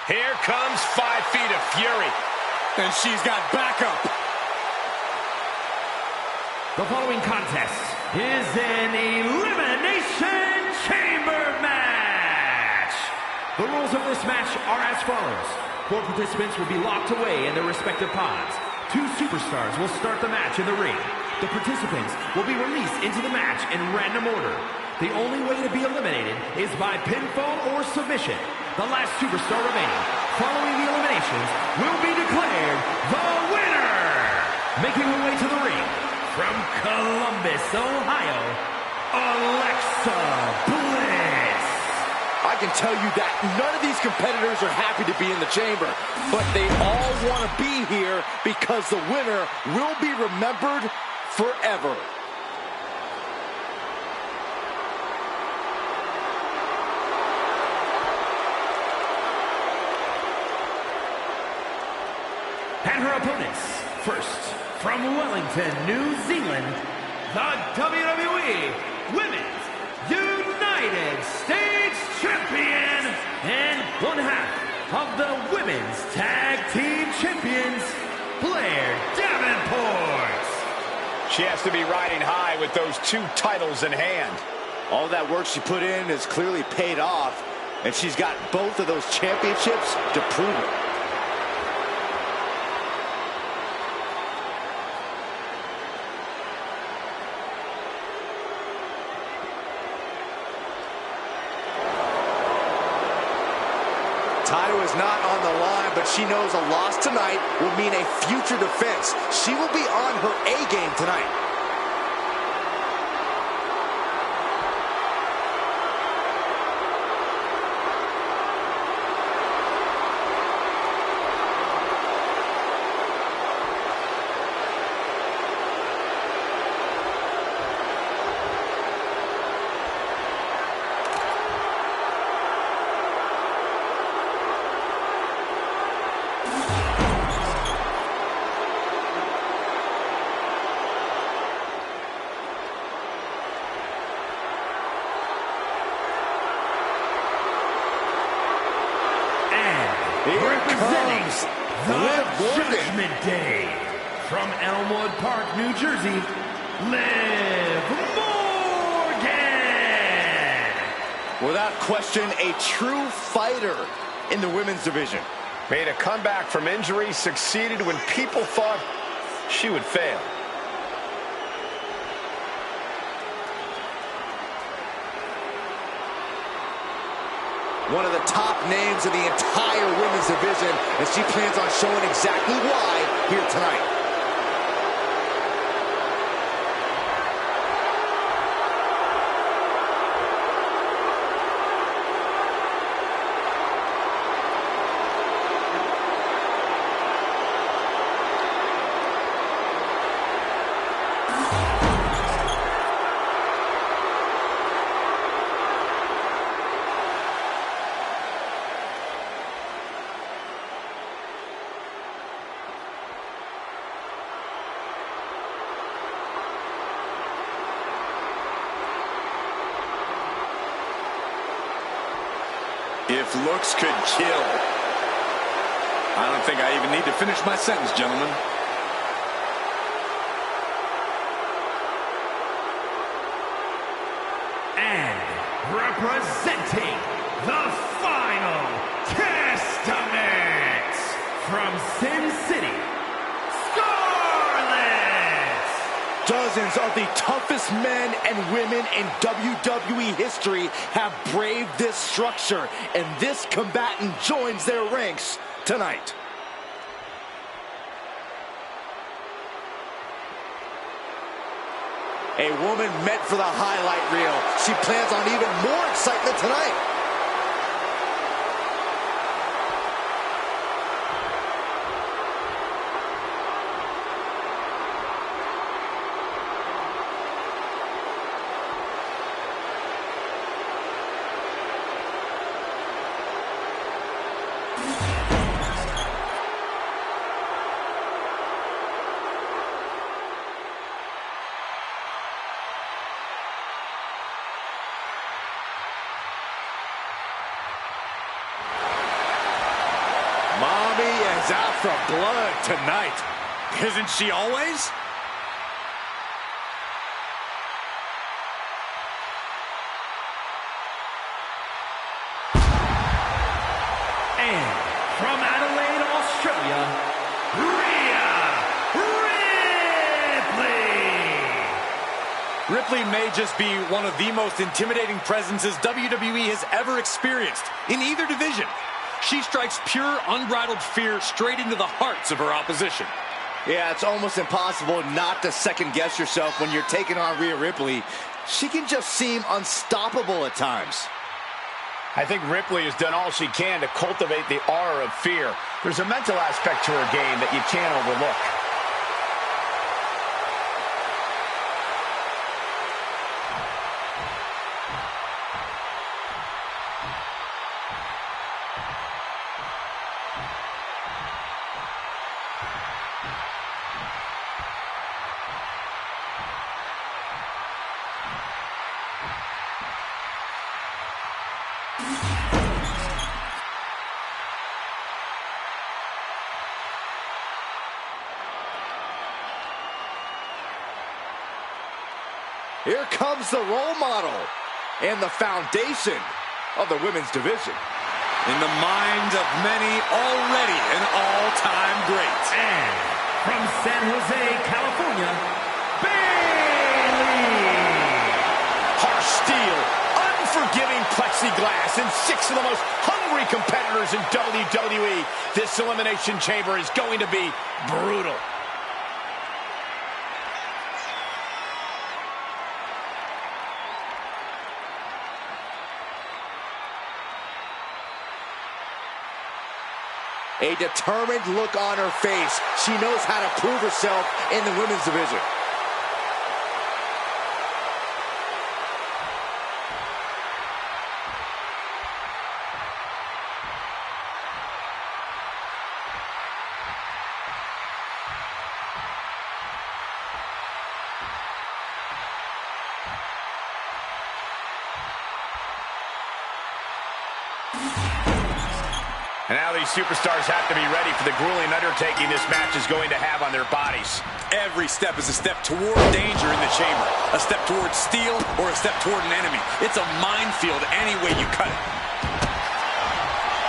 Here comes 5 feet of fury. And she's got backup. The following contest is an Elimination Chamber match. The rules of this match are as follows. 4 participants will be locked away in their respective pods. 2 superstars will start the match in the ring. The participants will be released into the match in random order. The only way to be eliminated is by pinfall or submission. The last superstar remaining, following the eliminations, will be declared the winner. Making her way to the ring, from Columbus, Ohio, Alexa Bliss. I can tell you that none of these competitors are happy to be in the chamber, but they all want to be here because the winner will be remembered forever. And her opponents, first, from Wellington, New Zealand, the WWE Women's United States Champion and one half of the Women's Tag Team Champions, Blair Davenport. She has to be riding high with those 2 titles in hand. All that work she put in has clearly paid off, and she's got both of those championships to prove it. Title is not on the line, but she knows a loss tonight will mean a future defense. She will be on her A game tonight. Representing the Judgment Day, from Elmwood Park, New Jersey, Liv Morgan. Without question, a true fighter in the women's division. Made a comeback from injury, succeeded when people thought she would fail. One of the top names in the entire women's division, and she plans on showing exactly why here tonight. If looks could kill. I don't think I even need to finish my sentence, gentlemen. And representing the Final Testament, from Sin City, Dozens of the toughest men and women in WWE history have braved this structure, and this combatant joins their ranks tonight. A woman meant for the highlight reel. She plans on even more excitement tonight. She's out for blood tonight. Isn't she always? And from Adelaide, Australia, Rhea Ripley. Ripley may just be one of the most intimidating presences WWE has ever experienced in either division. She strikes pure, unbridled fear straight into the hearts of her opposition. Yeah, it's almost impossible not to second-guess yourself when you're taking on Rhea Ripley. She can just seem unstoppable at times. I think Ripley has done all she can to cultivate the aura of fear. There's a mental aspect to her game that you can't overlook. Here comes the role model and the foundation of the women's division. In the minds of many, already an all-time great. And from San Jose, California, Bayley. Harsh steel, unforgiving plexiglass, and 6 of the most hungry competitors in WWE. This Elimination Chamber is going to be brutal. A determined look on her face. She knows how to prove herself in the women's division. And now these superstars have to be ready for the grueling undertaking this match is going to have on their bodies. Every step is a step toward danger in the chamber. A step toward steel or a step toward an enemy. It's a minefield any way you cut it.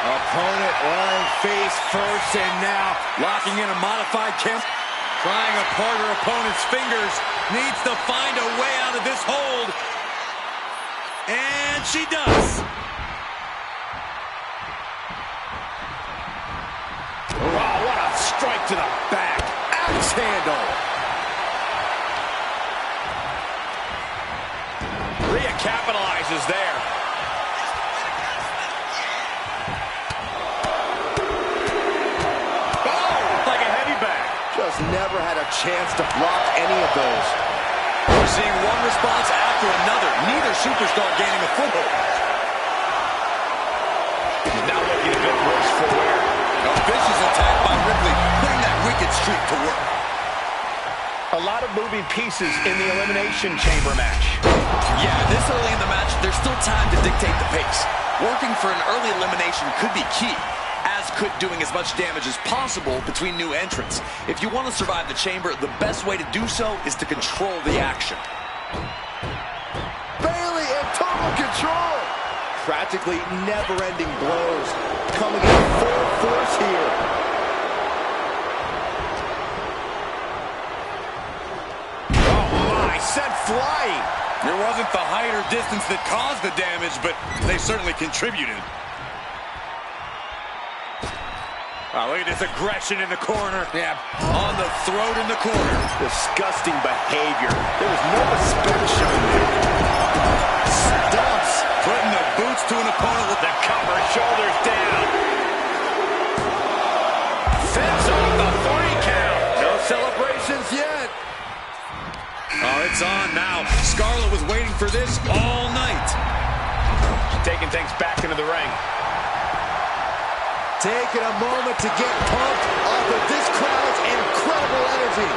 Opponent lying face first, and now Locking in a modified count. Prying apart her opponent's fingers. Needs to find a way out of this hold. And she does. Wow, what a strike to the back. axe handle. Rhea capitalizes there. Oh, like a heavy bag. Just never had a chance to block any of those. We're seeing one response after another. Neither superstar gaining a foothold. Now looking a bit worse for wear. A vicious attack by Ripley, putting that wicked streak to work. A lot of moving pieces in the Elimination Chamber match. Yeah, this early in the match, there's still time to dictate the pace. Working for an early elimination could be key, as could doing as much damage as possible between new entrants. If you want to survive the chamber, the best way to do so is to control the action. Bayley in total control. Practically never-ending blows coming in full force here. Oh my, sent flying. It wasn't the height or distance that caused the damage, but they certainly contributed. Wow, look at this aggression in the corner. Yeah, on the throat in the corner. Disgusting behavior. There was no respect shown there. Stumps. Putting the boots to an opponent with The cover, shoulders down. Fence off the 3 count. No celebrations yet. Oh, it's on now. Scarlett was waiting for this all night. She's taking things back into the ring. Taking a moment to get pumped off of this crowd's incredible energy.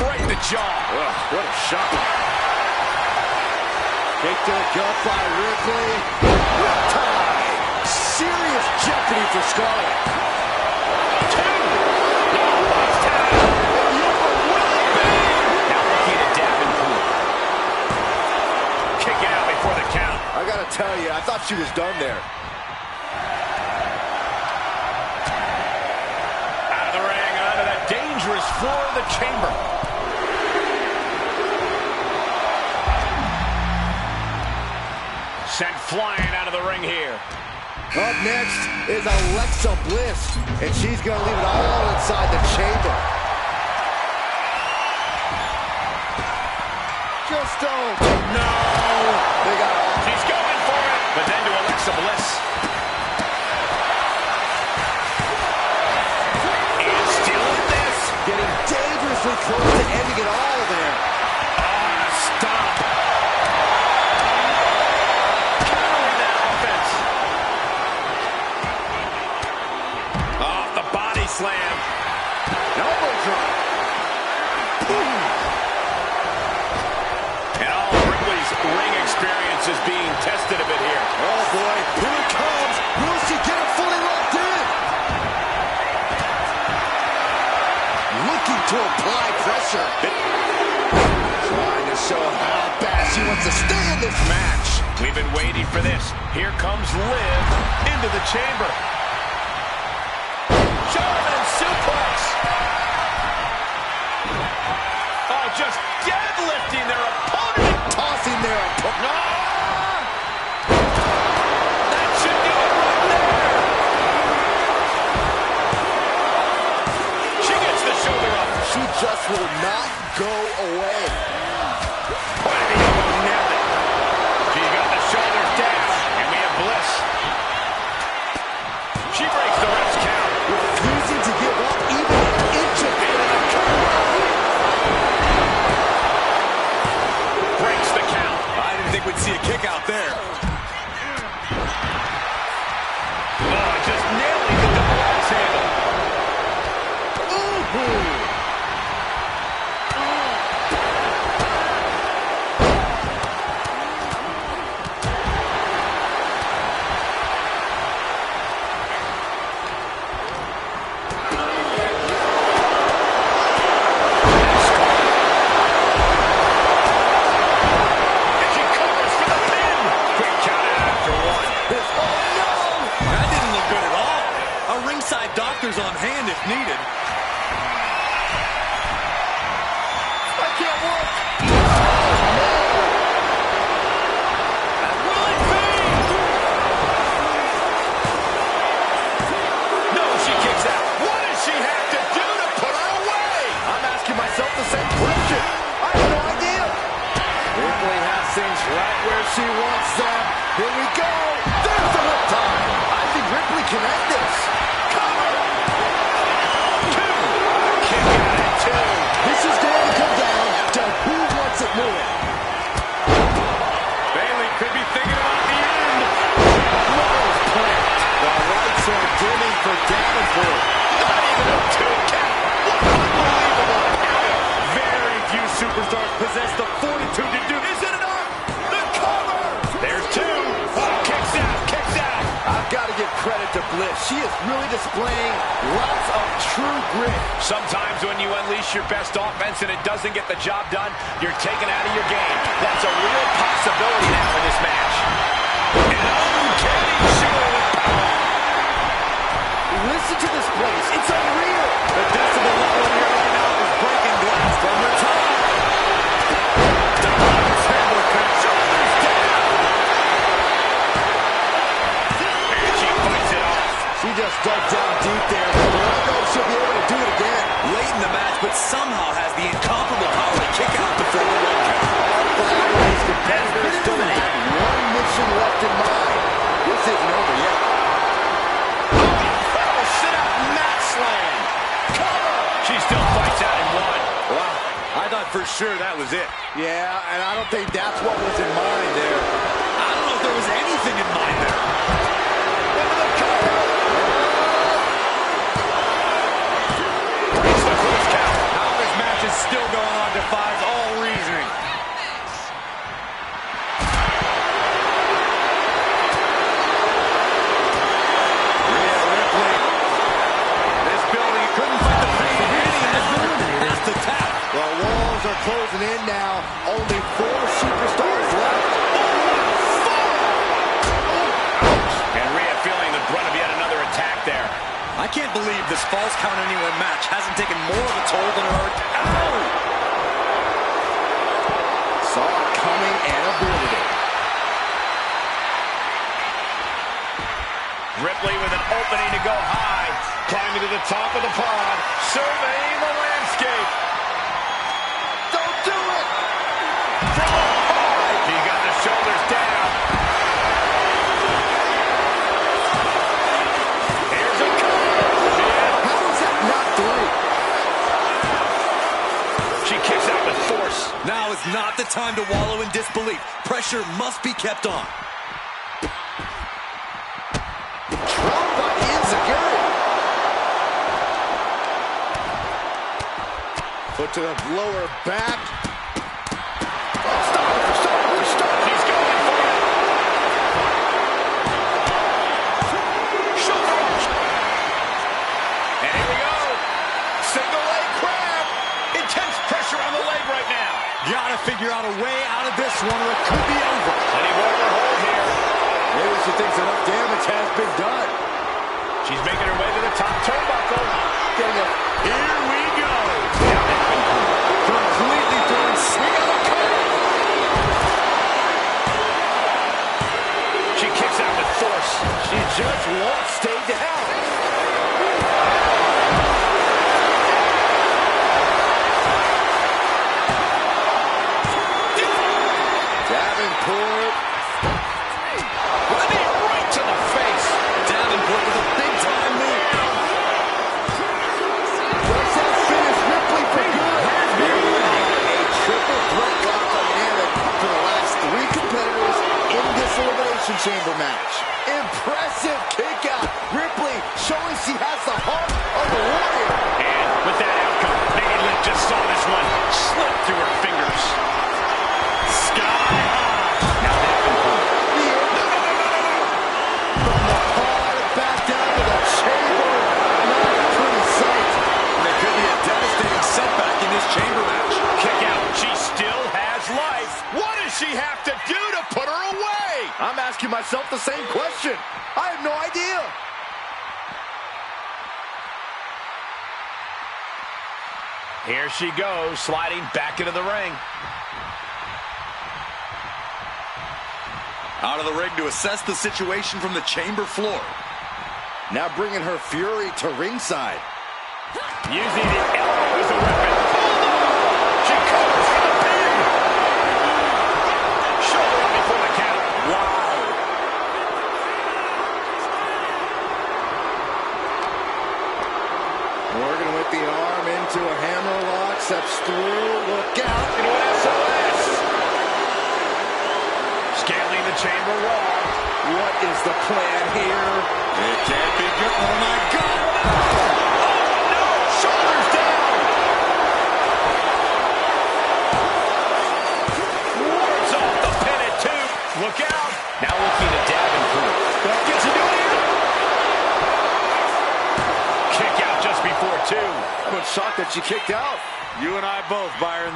Right in the jaw. Ugh, what a shot. Kick to the gut by Ripley. Riptide. Serious jeopardy for Scarlett. Two. Now looking at Davenport. Kicking out before the count. I gotta tell you, I thought she was done there. Out of the ring, onto the dangerous floor of the chamber. Sent flying out of the ring here. Up next is Alexa Bliss, and she's gonna leave it all inside the chamber. Just don't. No. They got off. She's going for it. But then to Alexa Bliss. And still in this. Getting dangerously close to ending it all there. Stop. Countering that offense. Off the body slam. Elbow drop. And all of Ripley's ring experience is being tested a bit here. Oh boy, here it comes. Will she get it fully locked in? Looking to apply pressure. Trying to show how bad she wants to stay in this match. We've been waiting for this. Here comes Liv into the chamber. German suplex. Oh, just deadlifting their opponent. Tossing their opponent. That should do it right there. She gets the shoulder up. She just will not go away. What did he nailed it? She got the shoulders down, and we have Bliss. She breaks the ref's count. Refusing to give up even an inch of it. Breaks the count. I didn't think we'd see a kick out there. Oh, just nailing the double axe handle. Ooh. And she covers for the pin. Quick count out after one. That didn't look good at all. A ringside doctor's on hand if needed. I can't work. No, she kicks out. What does she have to do to put her away? I'm asking myself the same question. I have no idea. Ripley has things right where she wants them. Here we go. There's the riptide. I think Ripley can end this. Cover. Two. Kick out at two. This is going to come down to who wants it moving. Bayley could be thinking about the end. Rose plant. The lights are dimming for Davenport. Not even a two count. What unbelievable power. Very few superstars possess the fortitude to do this. Is it enough? The cover. There's two. Kicks out. Kicks out. I've got to give credit to Bliss. She is really displaying lots of true grit. Sometimes when you unleash your best offense and it doesn't get the job done, you're taken out of your game. That's a real possibility now in this match. An uncanny show of power. Listen to this place. It's unreal. The decibel level in here right now is breaking glass from the top. Shoulders down. And she fights it off. She just dug down deep there. But I know she'll be able to do it again. Late in the match, but somehow has the incomparable power to kick out before the 1 count. These competitors don't have one mission left in mind. This isn't over yet. Oh, sit out, mat slam. Cover. She still fights out in one. Wow. I thought for sure that was it. Yeah, and I don't think that's what was in mind there. I don't know if there was anything in mind there. Into the cover. Breaks the first count. How this match is still going on defies all reasoning. closing in now. Only 4 superstars left. And Rhea feeling the brunt of yet another attack there. I can't believe this Falls Count Anywhere match hasn't taken more of a toll than it already. Ow! Saw it coming and avoided it. Ripley with an opening to go high. Climbing to the top of the pod. Surveying the landscape. Don't do it! From up high. He got the shoulders down. Here's a cover. How is that not 3? She kicks out with force. Now is not the time to wallow in disbelief. Pressure must be kept on. Drop by Enziguri. Foot to the lower back. Stop. He's going for it. Shoulder up. And here we go. Single leg crab. Intense pressure on the leg right now. Gotta figure out a way out of this one or it could be over. Plenty more to hold here. Maybe she thinks enough damage has been done. She's making her way to the top turnbuckle. Getting a Here we go. completely throwing swing on the curve. She kicks out with force. She just won't stay down. Davenport. Running right to the face. Davenport with a big-time move. Does that finish Ripley for good? A triple threat lock dynamic for the last 3 competitors in this Elimination Chamber match. Impressive kick out. Ripley showing she has the heart of a warrior. And with that outcome, Becky Lynch just saw this one slip through her fingers. Sky high. Now Davenport. From the pod back down to the chamber. Not a pretty sight. There could be a devastating setback in this chamber match. Kick out. She still has life. What does she have to do to put her away? I'm asking myself the same question. I have no idea. Here she goes, sliding back into the ring. Out of the ring to assess the situation from the chamber floor. Now bringing her fury to ringside. Using the elbow as a weapon. She covers for the pin. Shoulder up before the count. Wow. Morgan with the arm into a hammerlock. Steps through. Look out. Into an SOS. Scaling the chamber wall. What is the plan here? It can't be good. Oh, my God. No! Shoulders down. Wards off the pin at 2. Look out. Now looking at Davenport. Gets a new here. Kick out just before 2. I'm shocked that she kicked out. You and I both, Byron.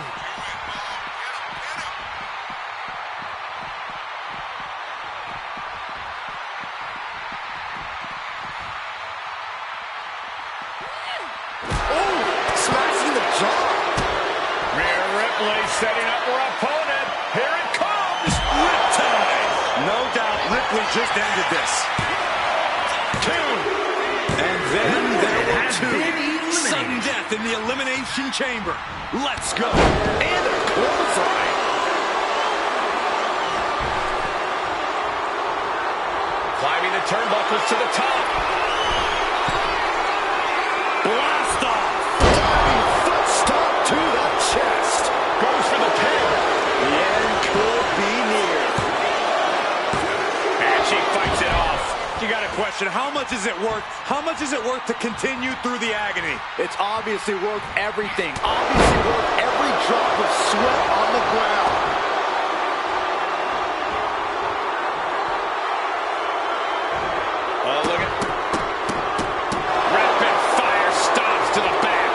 Smashing the jaw. Rhea Ripley setting up her opponent. Here it comes. Riptide. No doubt Ripley just ended this. 2. And then there were has 2. been eliminated. Sudden death in the Elimination Chamber. Let's go. And a clothesline. Climbing the turnbuckles to the top. Blast off. Diving foot stomp to the chest. Goes for the pin. The end could be near. And she fights it off. You got a question. How much is it worth? How much is it worth to continue through the agony? It's obviously worth everything. Obviously worth every drop of sweat on the ground. Oh, look at rapid fire stomps to the back.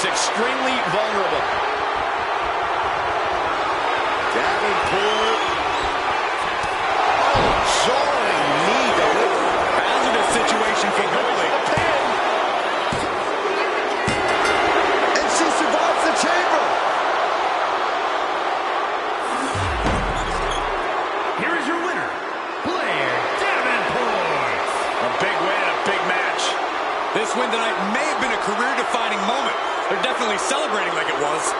looks extremely vulnerable. Davenport. Oh, jarring knee delivery. Hazardous situation for Bayley. And she survives the chamber. Here is your winner, Blair Davenport. A big win and a big match. This win tonight may have been a career-defining moment. They're definitely celebrating like it was.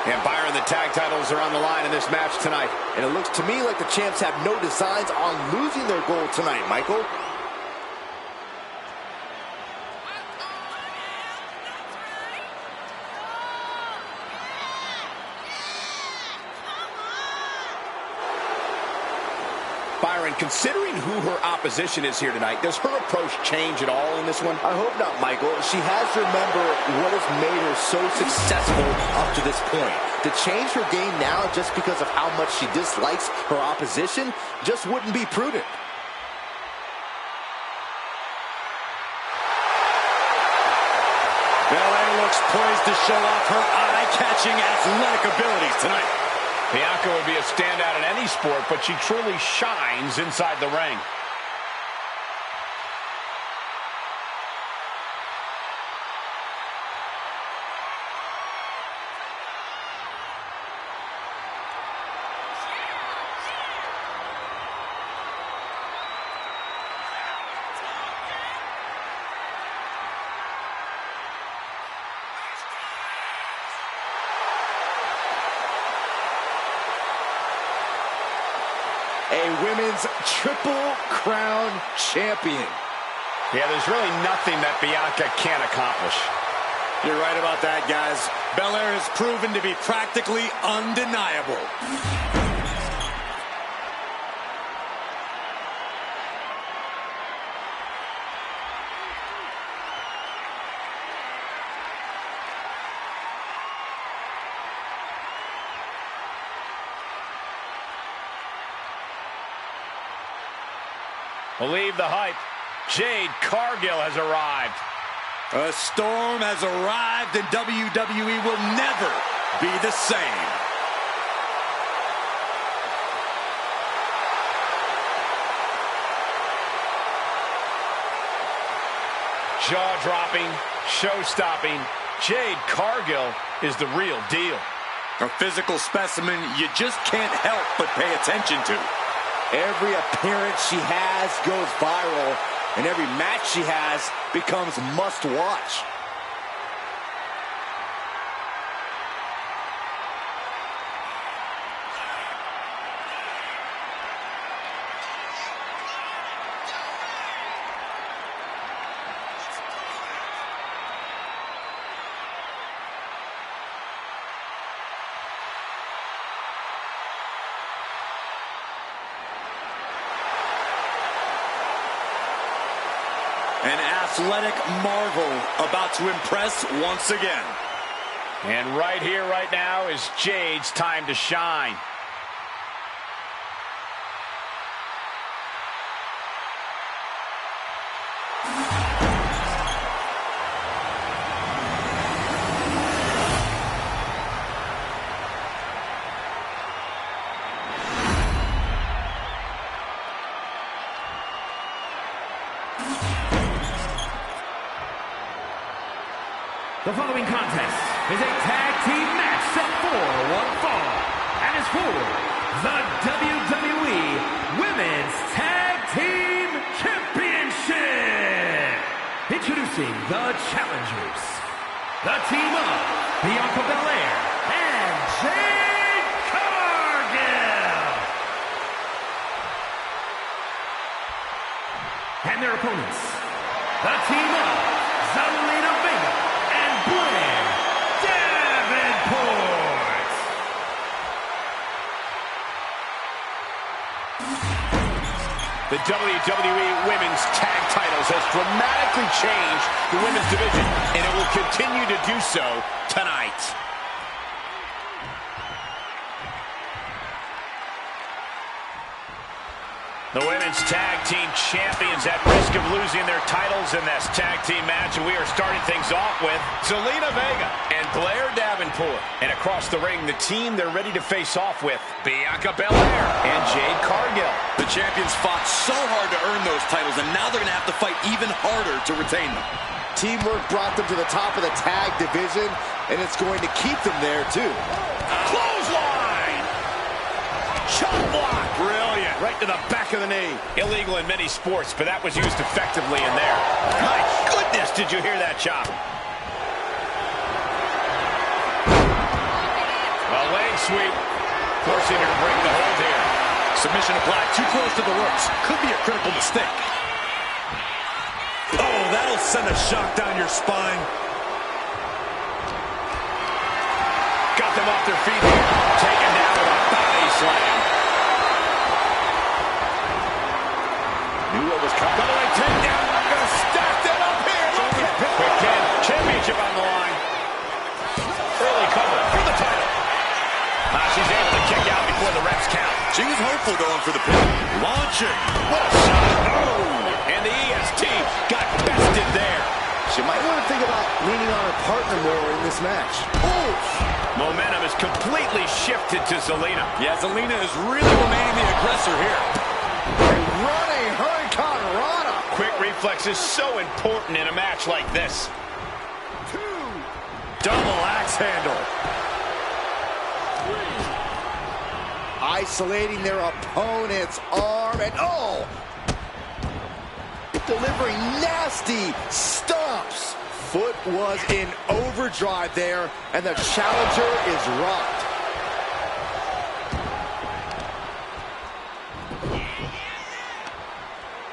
And Byron, the tag titles are on the line in this match tonight. And it looks to me like the champs have no designs on losing their gold tonight, Michael. Byron, considering who her opposition is here tonight, does her approach change at all in this one? I hope not, Michael. She has to remember what has made her so successful up to this point. To change her game now just because of how much she dislikes her opposition just wouldn't be prudent. Belair looks poised to show off her eye-catching athletic abilities tonight. Bianca would be a standout in any sport, but she truly shines inside the ring. A women's Triple Crown champion. Yeah, there's really nothing that Bianca can't accomplish. You're right about that, guys. Belair has proven to be practically undeniable. Believe the hype. Jade Cargill has arrived. A storm has arrived and WWE will never be the same. Jaw-dropping, show-stopping. Jade Cargill is the real deal. A physical specimen you just can't help but pay attention to. Every appearance she has goes viral, and every match she has becomes must-watch. An athletic marvel about to impress once again. And right here, right now, is Jade's time to shine. The following contest is a tag team match set for one fall and is for the WWE Women's Tag Team Championship. Introducing the challengers, the team of Bianca Belair and Jade Cargill. And their opponents, the team of The WWE Women's Tag Titles has dramatically changed the women's division, and it will continue to do so tonight. The Women's Tag Team Champions at risk of losing their titles in this tag team match, and we are starting things off with Zelina Vega and Blair Davenport. And across the ring, the team they're ready to face off with, Bianca Belair and Jade Cargill. The champions fought so hard to earn those titles, and now they're going to have to fight even harder to retain them. Teamwork brought them to the top of the tag division, and it's going to keep them there, too. Clothesline! Chop block! Brilliant. Right to the back of the knee. Illegal in many sports, but that was used effectively in there. My goodness, did you hear that chop? A leg sweep, forcing her to break the hold here. Submission applied too close to the ropes. Could be a critical mistake. Oh, that'll send a shock down your spine. Got them off their feet here. Taken down with a body slam. Knew what was coming. By the way, takedown. I'm going to stack that up here. Look at it. Quick pin. Championship on the line. Early cover for the title. She's able to kick out before the refs count. She was hopeful going for the pin. Launching. What a shot. Oh. And the EST got bested there. She might want to think about leaning on her partner more in this match. Ooh. Momentum is completely shifted to Zelina. Yeah, Zelina is really remaining the aggressor here. Running Hurricane Rana. Quick reflex is so important in a match like this. Double axe handle. Isolating their opponent's arm, and oh! Delivering nasty stomps. Foot was in overdrive there, and the challenger is rocked.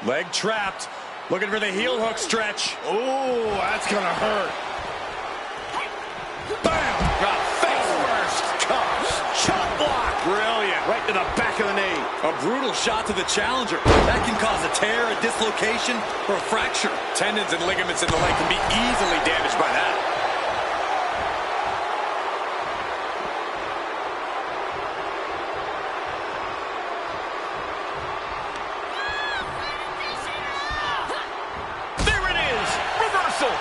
Leg trapped. Looking for the heel hook stretch. Oh, that's gonna hurt. Bam! Face first. Comes. Chop block. Brilliant. Right to the back of the knee. A brutal shot to the challenger. That can cause a tear, a dislocation, or a fracture. Tendons and ligaments in the leg can be easily damaged by that. There it is. Reversal.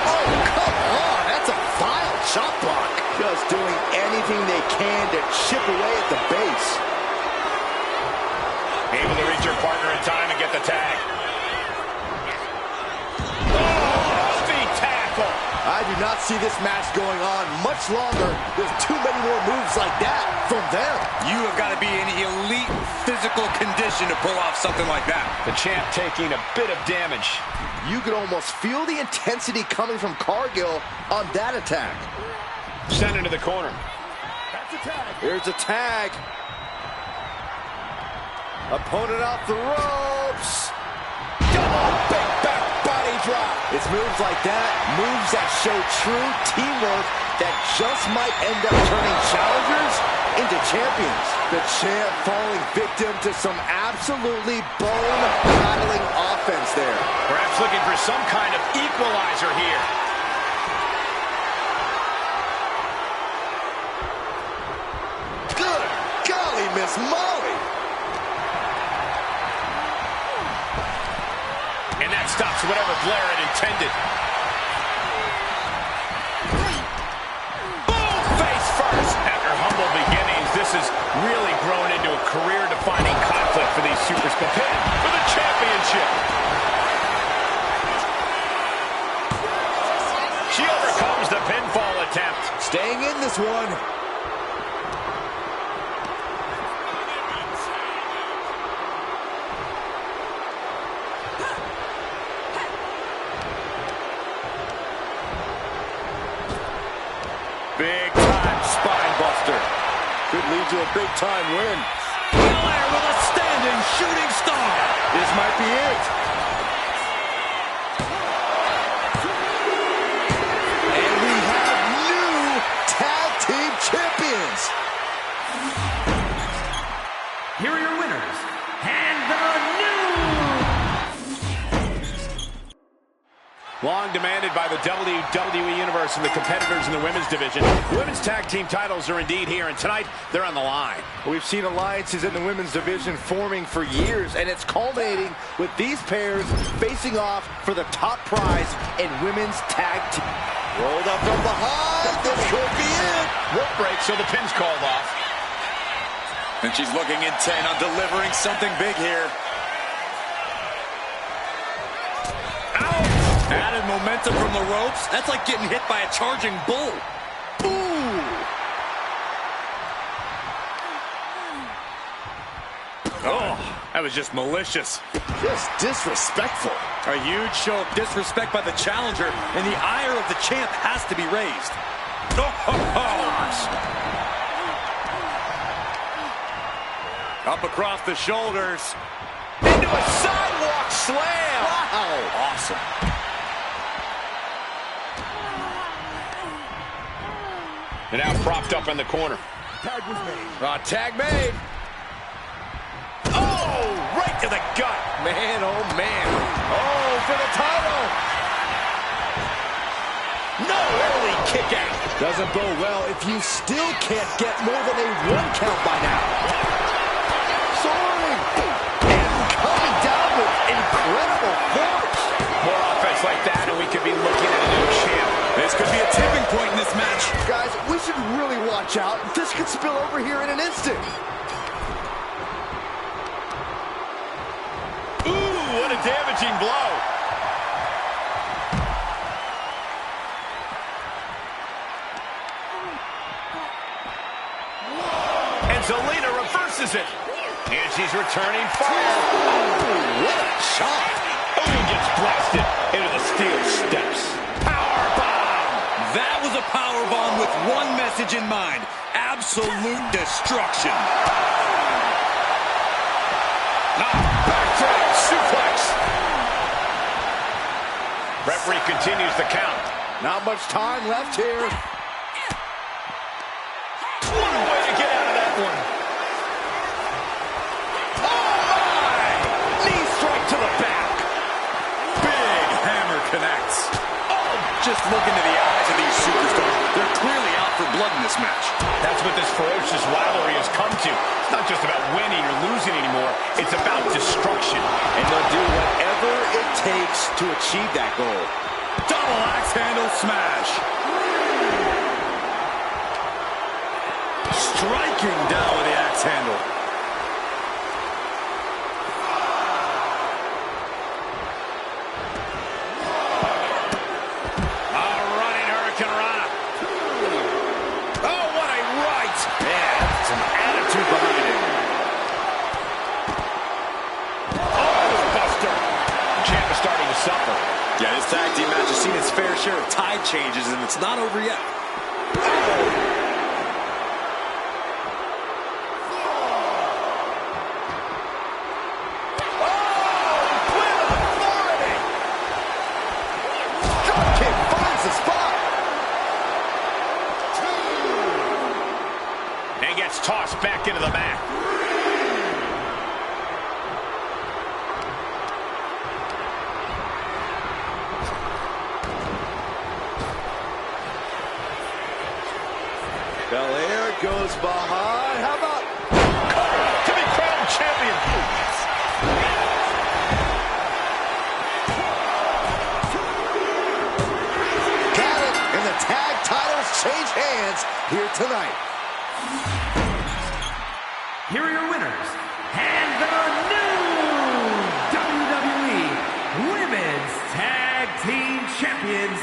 Oh, come on. That's a vile chop block. Just doing anything they can to chip away at the base. Able to reach your partner in time and get the tag. Oh, heavy tackle. I do not see this match going on much longer. There's too many more moves like that from them. You have got to be in elite physical condition to pull off something like that. The champ taking a bit of damage. You could almost feel the intensity coming from Cargill on that attack. Sent into the corner. That's a tag. Here's a tag. Opponent off the ropes. Double big back body drop. It's moves like that, moves that show true teamwork that just might end up turning challengers into champions. The champ falling victim to some absolutely bone-rattling offense there. Perhaps looking for some kind of equalizer here. Good golly, Miss Molly. And that stops whatever Blair had intended. Boom! Face first. After humble beginnings, this has really grown into a career-defining conflict for these superstars. Pin for the championship. She overcomes the pinfall attempt. Staying in this one. Big time spine buster. Could lead to a big time win. Blair with a standing shooting star. This might be it. And we have new tag team champions. Here are your winners, and the new... Long demanded by the WWE Universe and the competitors in the women's division. Women's tag team titles are indeed here, and tonight they're on the line. We've seen alliances in the women's division forming for years, and it's culminating with these pairs facing off for the top prize in women's tag team. Rolled up from behind. This could be it. Rope break, so the pin's called off. And she's looking intent on delivering something big here. Added momentum from the ropes. That's like getting hit by a charging bull. Ooh. Oh, that was just malicious. Just disrespectful. A huge show of disrespect by the challenger, and the ire of the champ has to be raised. Up across the shoulders. Into a sidewalk slam. Wow. Awesome. And now propped up in the corner. Tag was made. Tag made. Oh, right to the gut. Man, oh man. Oh, for the title. No, early kick out. Doesn't bode well if you still can't get more than a 1 count by now. Soaring. And coming down with incredible force. More offense like that, and we could be looking at a new champ. This could be a tipping point in this match. Guys, we should really watch out. This could spill over here in an instant. Ooh, what a damaging blow. And Zelina reverses it. And she's returning fire. Oh, what a shot. Oh, he gets blasted into the steel steps. That was a power bomb with one message in mind: absolute destruction. Backdrop suplex. Referee continues the count. Not much time left here. What a way to get out of that one. Oh, my! Knee strike to the back. Big hammer connects. Just look into the eyes of these superstars. They're clearly out for blood in this match. That's what this ferocious rivalry has come to. It's not just about winning or losing anymore. It's about destruction. And they'll do whatever it takes to achieve that goal. Double axe handle smash. Striking down with the axe handle. Yeah, this tag team match has seen its fair share of tide changes, and it's not over yet. Dropkick finds the spot. And gets tossed back into the mat. Belair goes behind. How about To be crowned champion. got it? And the tag titles change hands here tonight. Here are your winners, and the new WWE Women's Tag Team Champions,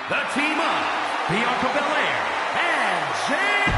the team of Bianca Belair and Jade.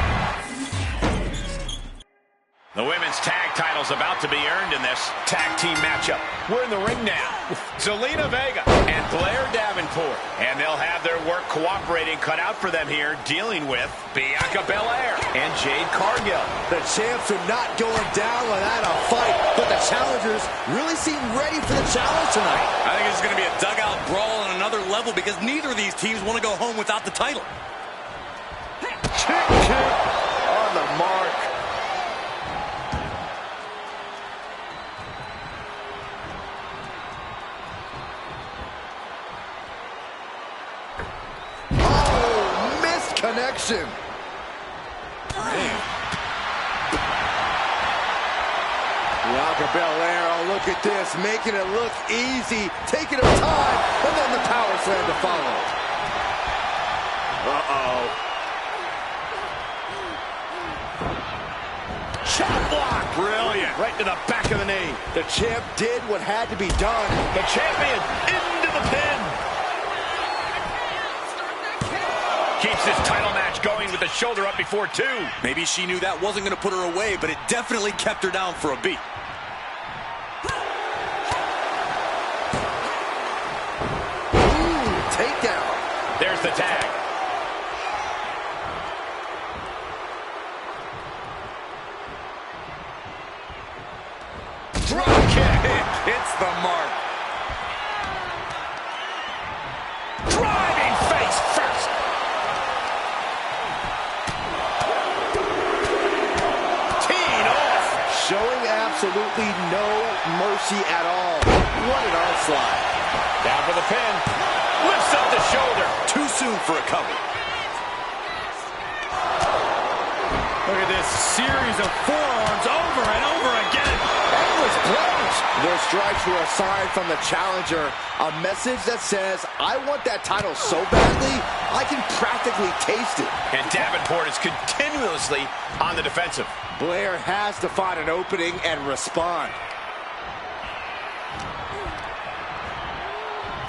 The women's tag title's about to be earned in this tag team matchup. We're in the ring now. Zelina Vega and Blair Davenport. And they'll have their work cooperating cut out for them here, dealing with Bianca Belair and Jade Cargill. The champs are not going down without a fight, but the challengers really seem ready for the challenge tonight. I think it's going to be a dugout brawl on another level because neither of these teams want to go home without the title. Kick on the mark. Bianca Belair, oh, look at this, making it look easy, taking her time, and then the power slam to follow. Uh-oh. Chop block. Brilliant. Right to the back of the knee. The champ did what had to be done. The champion into the pin. Keeps this title match going with the shoulder up before 2. Maybe she knew that wasn't going to put her away, but it definitely kept her down for a beat. Ooh, takedown. There's the tag. Drop kick hits the mark. Driving face first. Teeing off. Showing absolutely no mercy at all. What an onslaught. Down for the pin. Lifts up the shoulder. Too soon for a cover. Look at this series of forearms over and over again. Endless blows. Those strikes were a sign from the challenger. A message that says, I want that title so badly, I can practically taste it. And Davenport is continuously on the defensive. Blair has to find an opening and respond.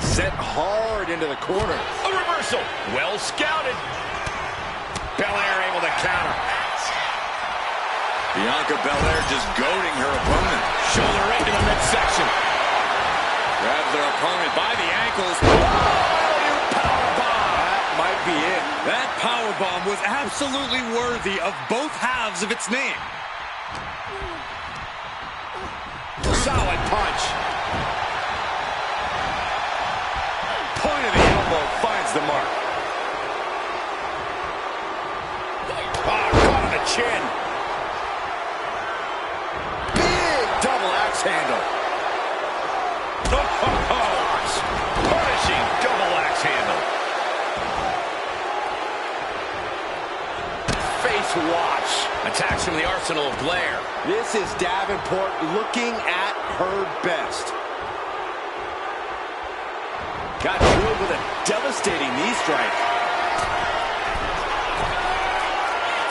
Set hard into the corner. A reversal. Well scouted. Belair able to counter. Bianca Belair just goading her opponent. Shoulder right to the midsection. Grabs their opponent by the ankles. Powerbomb. That might be it. That powerbomb was absolutely worthy of both halves of its name. Solid punch. Point of the elbow finds the mark. Caught on the chin. Double axe handle. Punishing double axe handle. Face watch. Attacks from the arsenal of Blair. This is Davenport looking at her best. Got drilled with a devastating knee strike.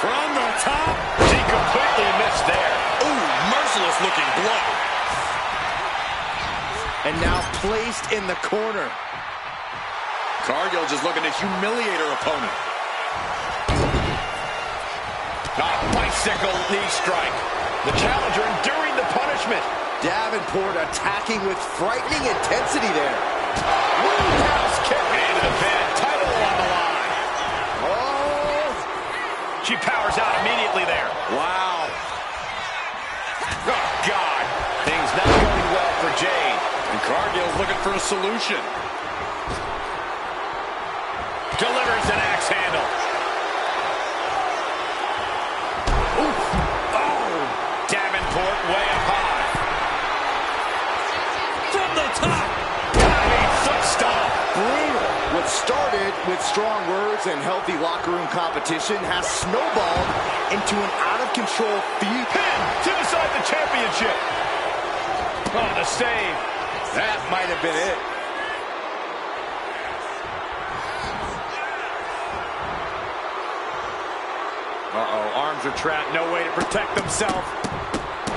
From the top. She completely missed there. Ooh, merciless looking blow. And now placed in the corner. Cargill just looking to humiliate her opponent. Bicycle knee strike. The challenger enduring the punishment. Davenport attacking with frightening intensity there. Roundhouse kick into the pin. Title on the line. Oh! She powers out immediately there. Wow. Oh, God. Things not going well for Jade. And Cargill's looking for a solution. Delivers an axe handle. Oof. Oh! Davenport way up high. From the top. Diving foot stomp. Brutal. What started with strong words and healthy locker room competition has snowballed into an out-of-control feud. Pin to decide the championship. Oh, the save. That might have been it. Uh-oh, arms are trapped, no way to protect themselves.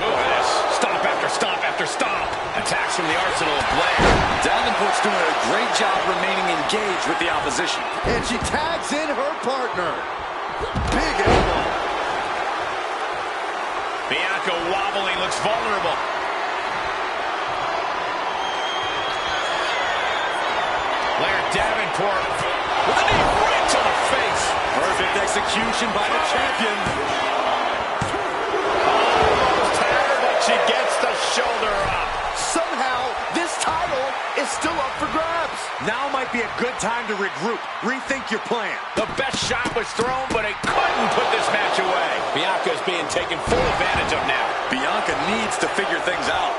Look at this. Stomp after stomp after stomp. Attacks from the arsenal of Blair. Davenport's doing a great job remaining engaged with the opposition. And she tags in her partner. Big elbow. Bianca wobbling, looks vulnerable. Blair Davenport with a knee right to the face. Perfect execution by the champion. Almost had her, but she gets the shoulder up. Somehow, this title is still up for grabs. Now might be a good time to regroup. Rethink your plan. The best shot was thrown, but it couldn't put this match away. Bianca's being taken full advantage of now. Bianca needs to figure things out.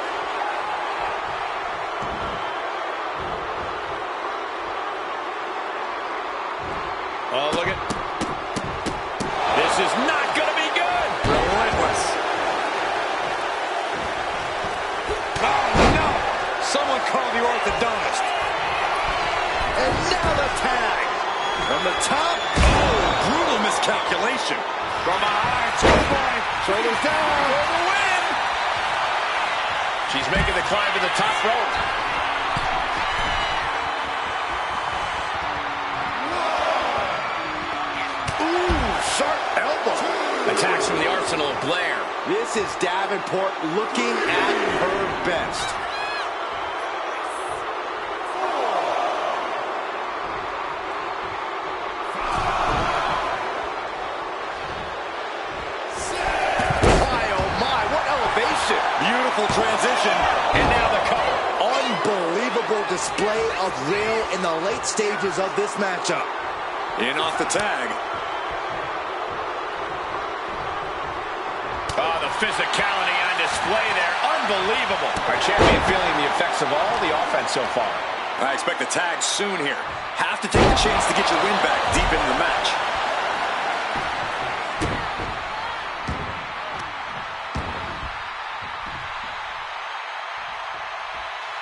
Oh, look at... This is not going to be good. Relentless. call the orthodontist. And now the tag. From the top. Oh, brutal miscalculation. From behind, schoolboy. Shoulders down. For the win. She's making the climb to the top rope. Ooh, sharp elbow. Attacks from the arsenal of Blair. This is Davenport looking at her best. Beautiful transition. And now the cover. Unbelievable display of will in the late stages of this matchup. In off the tag. Oh, the physicality on display there. Unbelievable. Our champion feeling the effects of all the offense so far. I expect a tag soon here. Have to take the chance to get your win back deep into the match.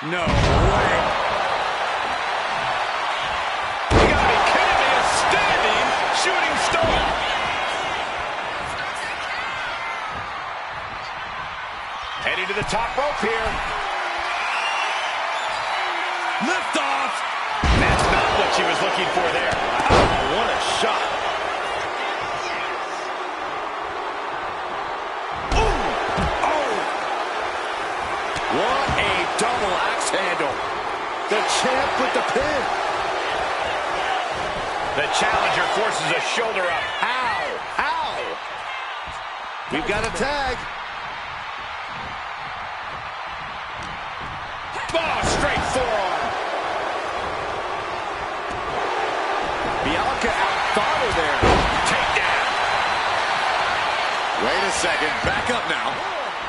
No way. You gotta be kidding me. A standing shooting star. Heading to the top rope here. Lift off. That's not what she was looking for there. Oh, what a shot. What a double axe handle. The champ with the pin. The challenger forces a shoulder up. Ow! Ow! We've got a tag. Oh, straight forearm. Bianca outthought her there. Takedown. Wait a second. Back up now.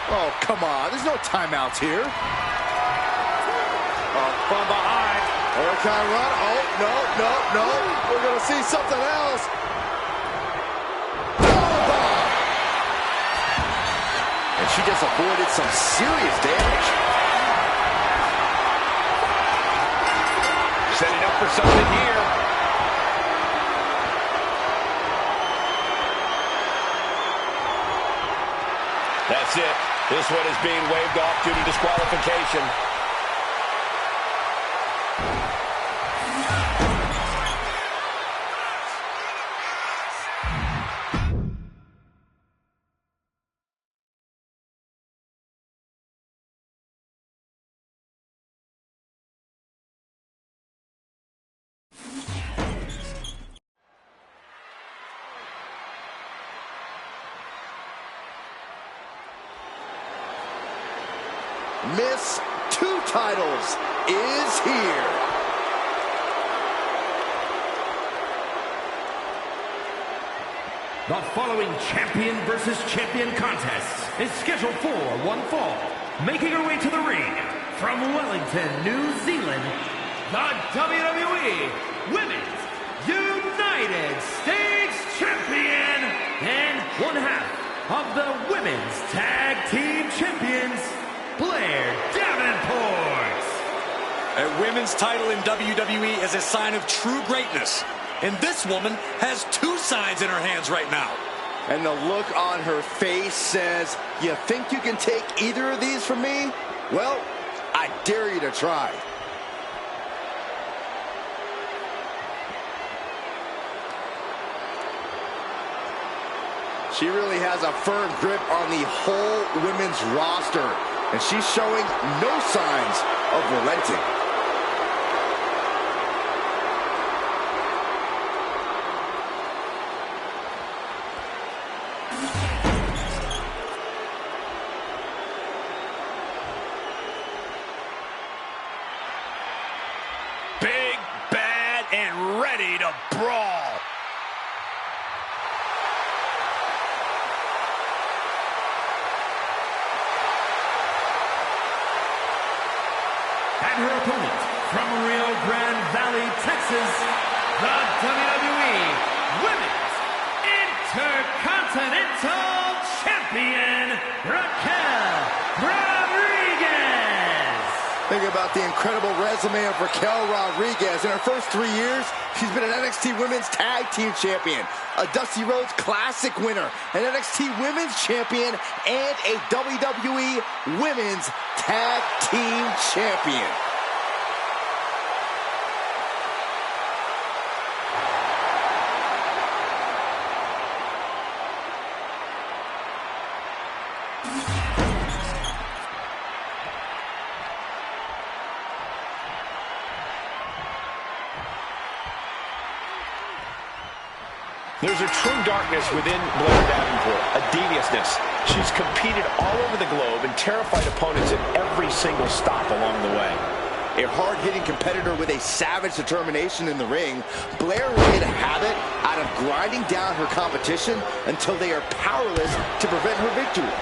Oh, come on. There's no timeouts here. Oh, from behind. Hurricane run. Oh, no, no, no. We're going to see something else. Bomb. And she just avoided some serious damage. Setting up for something here. That's it. This one is being waved off due to disqualification. Miss Two Titles is here. The following champion versus champion contest is scheduled for one fall. Making her way to the ring from Wellington, New Zealand, the WWE Women's United States Champion and one half of the Women's Tag Team Champions, Blair Davenport. A women's title in WWE is a sign of true greatness. And this woman has two signs in her hands right now. And the look on her face says, you think you can take either of these from me? Well, I dare you to try. She really has a firm grip on the whole women's roster, and she's showing no signs of relenting. Big, bad, and ready to brawl. And her opponent from Rio Grande Valley, Texas, the WWE Women's Intercontinental Champion, Raquel Rodriguez. Think about about the incredible resume of Raquel Rodriguez. In her first 3 years, she's been an NXT Women's Tag Team Champion, a Dusty Rhodes Classic winner, an NXT Women's Champion, and a WWE Women's Tag Team Champion. There's a true darkness within Blair Davenport, a deviousness. She's competed all over the globe and terrified opponents at every single stop along the way. A hard-hitting competitor with a savage determination in the ring, Blair made a habit out of grinding down her competition until they are powerless to prevent her victory.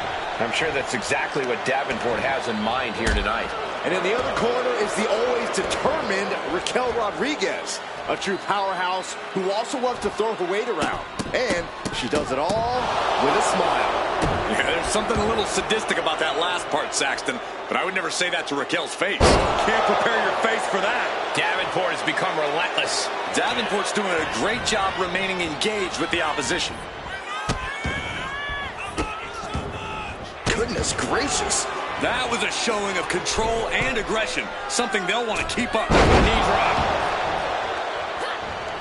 I'm sure that's exactly what Davenport has in mind here tonight. And in the other corner is the always determined Raquel Rodriguez, a true powerhouse who also loves to throw her weight around. And she does it all with a smile. Yeah, there's something a little sadistic about that last part, Saxton, but I would never say that to Raquel's face. Can't prepare your face for that. Davenport has become relentless. Davenport's doing a great job remaining engaged with the opposition. Goodness gracious. That was a showing of control and aggression, something they'll want to keep up. Knee drop.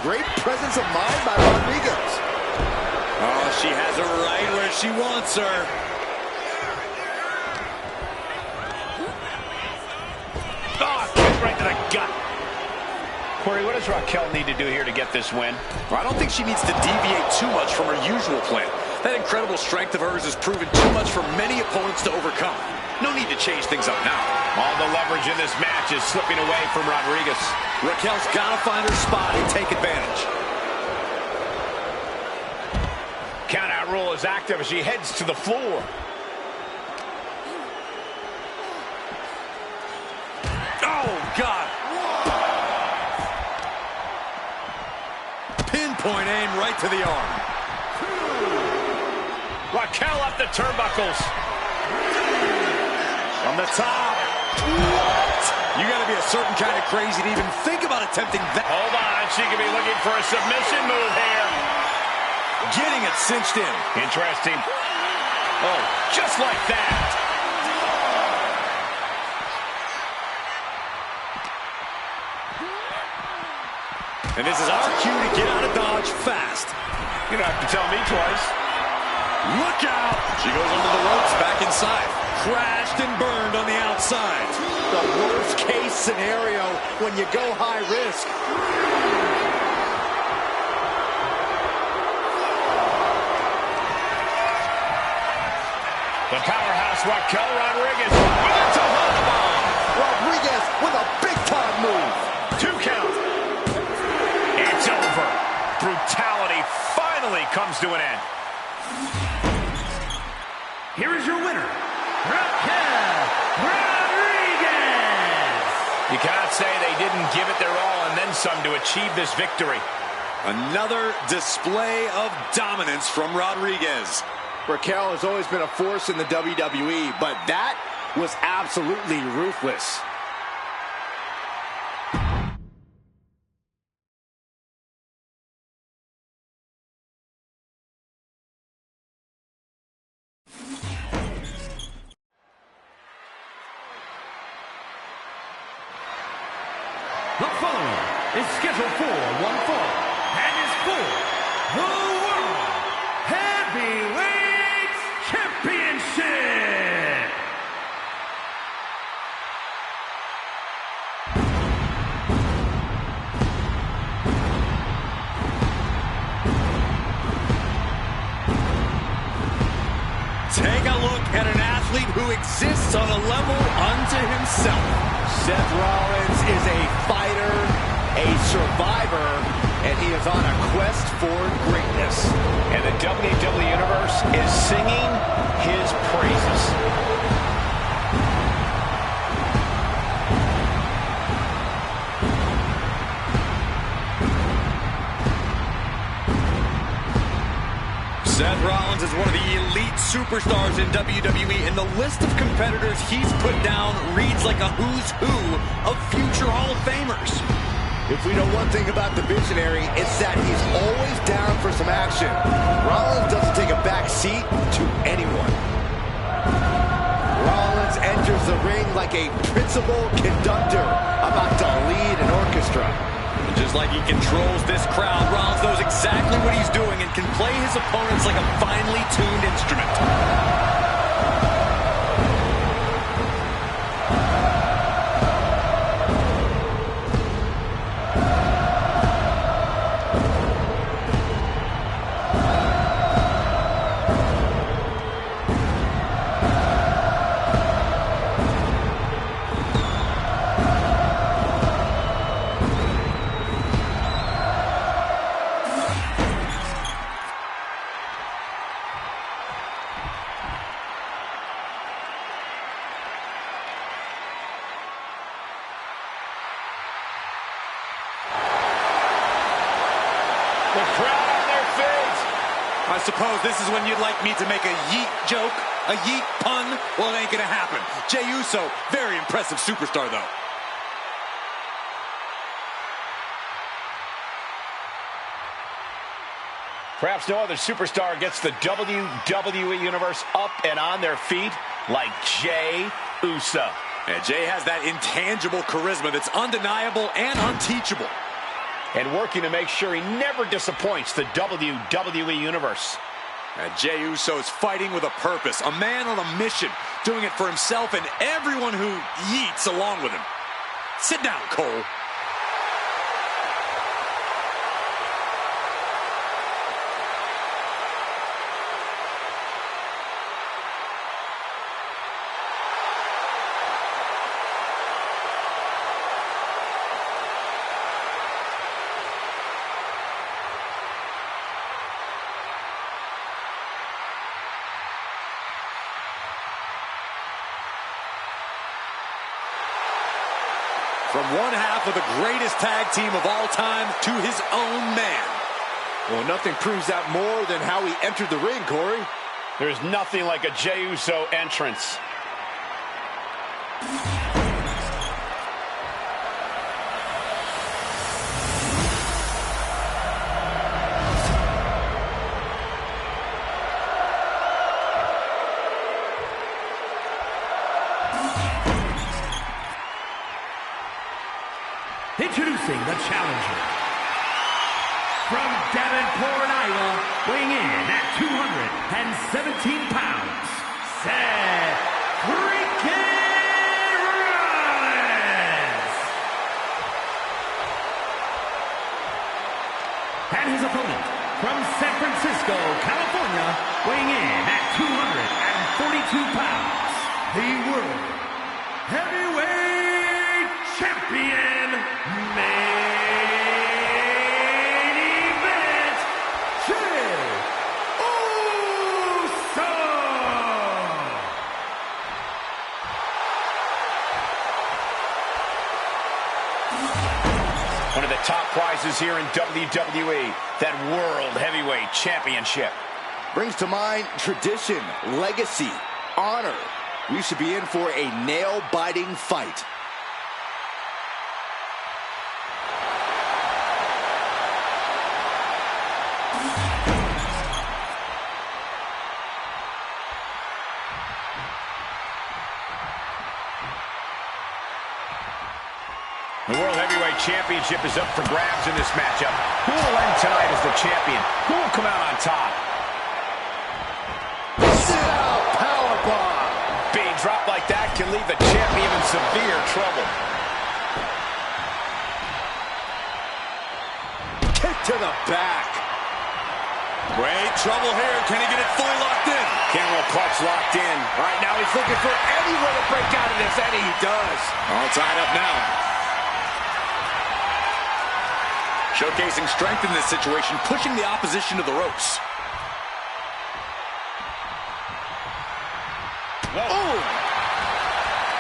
Great presence of mind by Rodriguez. Oh, she has her right where she wants her. Oh, kick right to the gut. Corey, what does Raquel need to do here to get this win? Well, I don't think she needs to deviate too much from her usual plan. That incredible strength of hers has proven too much for many opponents to overcome. No need to change things up now. All the leverage in this match is slipping away from Rodriguez. Raquel's got to find her spot and take advantage. Countout rule is active as she heads to the floor. Oh, God. Pinpoint aim right to the arm. Raquel up the turnbuckles. From the top. What? You got to be a certain kind of crazy to even think about attempting that. Hold on, she could be looking for a submission move here. Getting it cinched in. Interesting. Oh, just like that. And this is our cue to get out of Dodge fast. You don't have to tell me twice. Look out! She goes under the ropes, back inside. Crashed and burned on the outside. The worst case scenario when you go high risk. The powerhouse Raquel Rodriguez with a bomb. Rodriguez with a big-time move. 2 count. It's over. Brutality finally comes to an end. Here is your winner, Raquel Rodriguez. You cannot say they didn't give it their all and then some to achieve this victory. Another display of dominance from Rodriguez. Raquel has always been a force in the WWE, but that was absolutely ruthless. The following is scheduled for one fall and is for the World Heavyweight Championship. Take a look at an athlete who exists on a level unto himself. Seth Rollins is a fighter, a survivor, and he is on a quest for greatness. And the WWE Universe is singing his praises. Seth Rollins is one of the elite superstars in WWE, and the list of competitors he's put down reads like a who's who of future Hall of Famers. If we know one thing about the Visionary, it's that he's always down for some action. Rollins doesn't take a back seat to anyone. Rollins enters the ring like a principal conductor about to lead an orchestra. And just like he controls this crowd, Rollins knows exactly what he's doing and can play his opponents like a finely tuned instrument. The crowd on their feet. I suppose this is when you'd like me to make a yeet joke, a yeet pun. Well, it ain't gonna happen. Jey Uso, very impressive superstar, though. Perhaps no other superstar gets the WWE Universe up and on their feet like Jey Uso. And Jey has that intangible charisma that's undeniable and unteachable. And working to make sure he never disappoints the WWE Universe. And Jey Uso is fighting with a purpose, a man on a mission, doing it for himself and everyone who yeets along with him. Sit down, Cole. From one half of the greatest tag team of all time to his own man. Well, nothing proves that more than how he entered the ring, Corey. There's nothing like a Jey Uso entrance. Introducing the challenger. From Davenport, Iowa, weighing in at 217 pounds, Seth freaking Rollins. And his opponent, from San Francisco, California, weighing in at 242 pounds, the World Heavyweight Champion, main event, Jey Uso. One of the top prizes here in WWE, that World Heavyweight Championship. Brings to mind tradition, legacy, honor. We should be in for a nail-biting fight. The World Heavyweight Championship is up for grabs in this matchup. Who will end tonight as the champion? Who will come out on top? Sit-out powerbomb. Being dropped like that can leave the champion in severe trouble. Kick to the back. Great trouble here. Can he get it fully locked in? Camel clutch locked in. Right now he's looking for any way to break out of this, and he does. All tied up now. Showcasing strength in this situation, pushing the opposition to the ropes. Oh!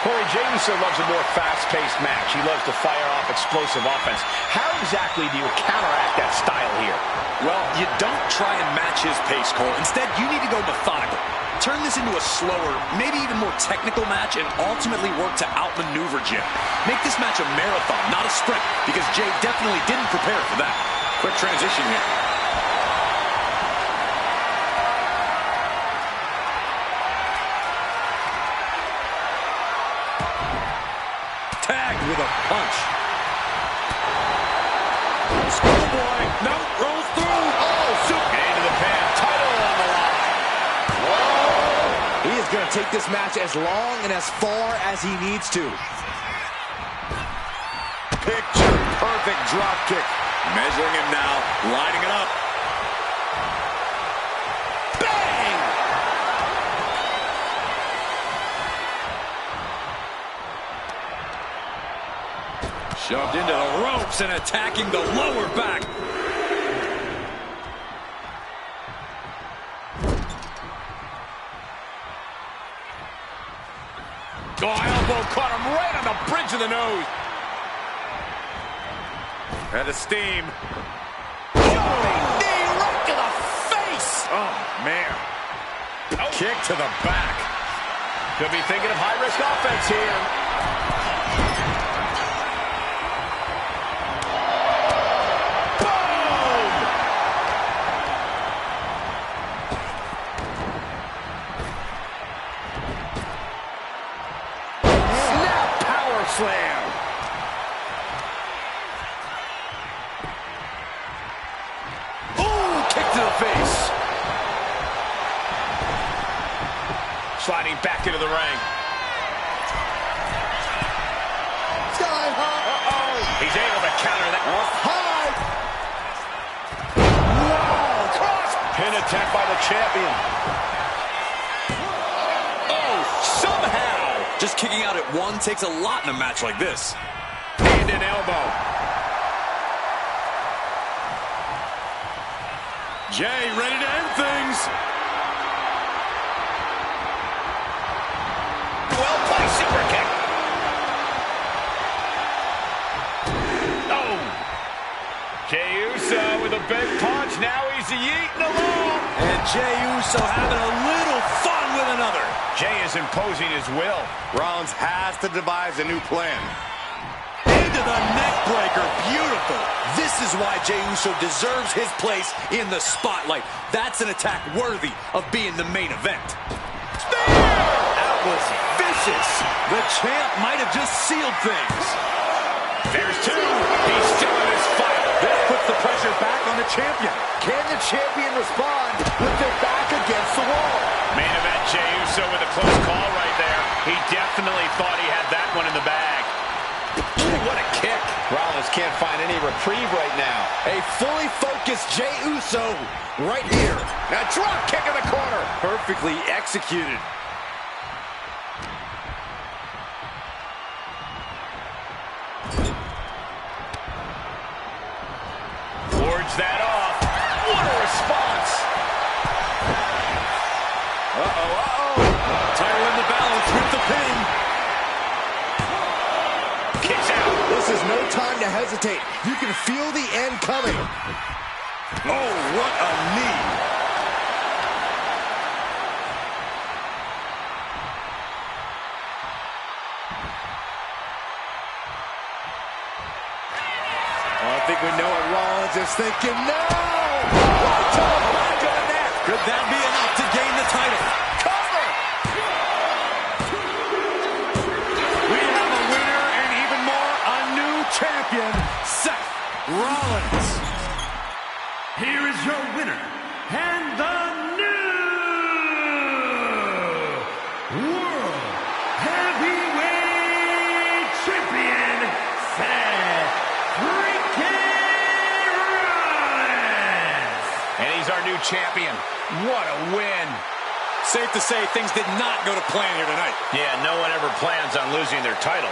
Corey, Jey Uso loves a more fast-paced match. He loves to fire off explosive offense. How exactly do you counteract that style here? Well, you don't try and match his pace, Cole. Instead, you need to go methodical. Turn this into a slower, maybe even more technical match and ultimately work to outmaneuver Jey. Make this match a marathon, not a sprint, because Jey definitely didn't prepare for that. Quick transition here. Tagged with a punch. Schoolboy, no, rolls through. Oh, super into the pan, title on the line. Whoa! He is going to take this match as long and as far as he needs to. Picture perfect drop kick. Measuring him now, lining it up. Bang! Shoved into the ropes and attacking the lower back. Oh, elbow caught him right on the bridge of the nose. And the steam. Knee right to the face. Oh, man. Oh. Kick to the back. Could be thinking of high-risk offense here. Slam. Ooh, kick to the face. Sliding back into the ring. Sky high. Uh-oh. He's able to counter that. High. Wow. Cross. Pin attempt by the champion. Oh, somehow. Just kicking out at one takes a lot in a match like this. Hand and elbow. Jey ready to end things. Well placed super kick. Oh. Jey Uso with a big punch. Now he's yeeting along. And Jey Uso having a little fun with another. Jey is imposing his will. Rollins has to devise a new plan. Into the neck breaker. Beautiful. This is why Jey Uso deserves his place in the spotlight. That's an attack worthy of being the main event. Spear! That was vicious. The champ might have just sealed things. There's two. He's still in this fight. This puts the pressure back on the champion. Can the champion respond with their back against the wall? Main event, Jey Uso with a close call right there. He definitely thought he had that one in the bag. Ooh, what a kick. Rollins can't find any reprieve right now. A fully focused Jey Uso right here. Now drop kick in the corner. Perfectly executed. Wards that off. What a response. Uh-oh, uh-oh. Title in the balance with the pin. Kicks out. This is no time to hesitate. You can feel the end coming. Oh, what a knee. I think we know what Rollins is thinking. No! Right to the back of the neck. Could that be enough to gain the title? Cover! We have a winner and even more, a new champion, Seth Rollins. Here is your winner, and the new World Heavyweight Champion, Seth freaking Rollins. And he's our new champion. What a win. Safe to say things did not go to plan here tonight. Yeah, no one ever plans on losing their title.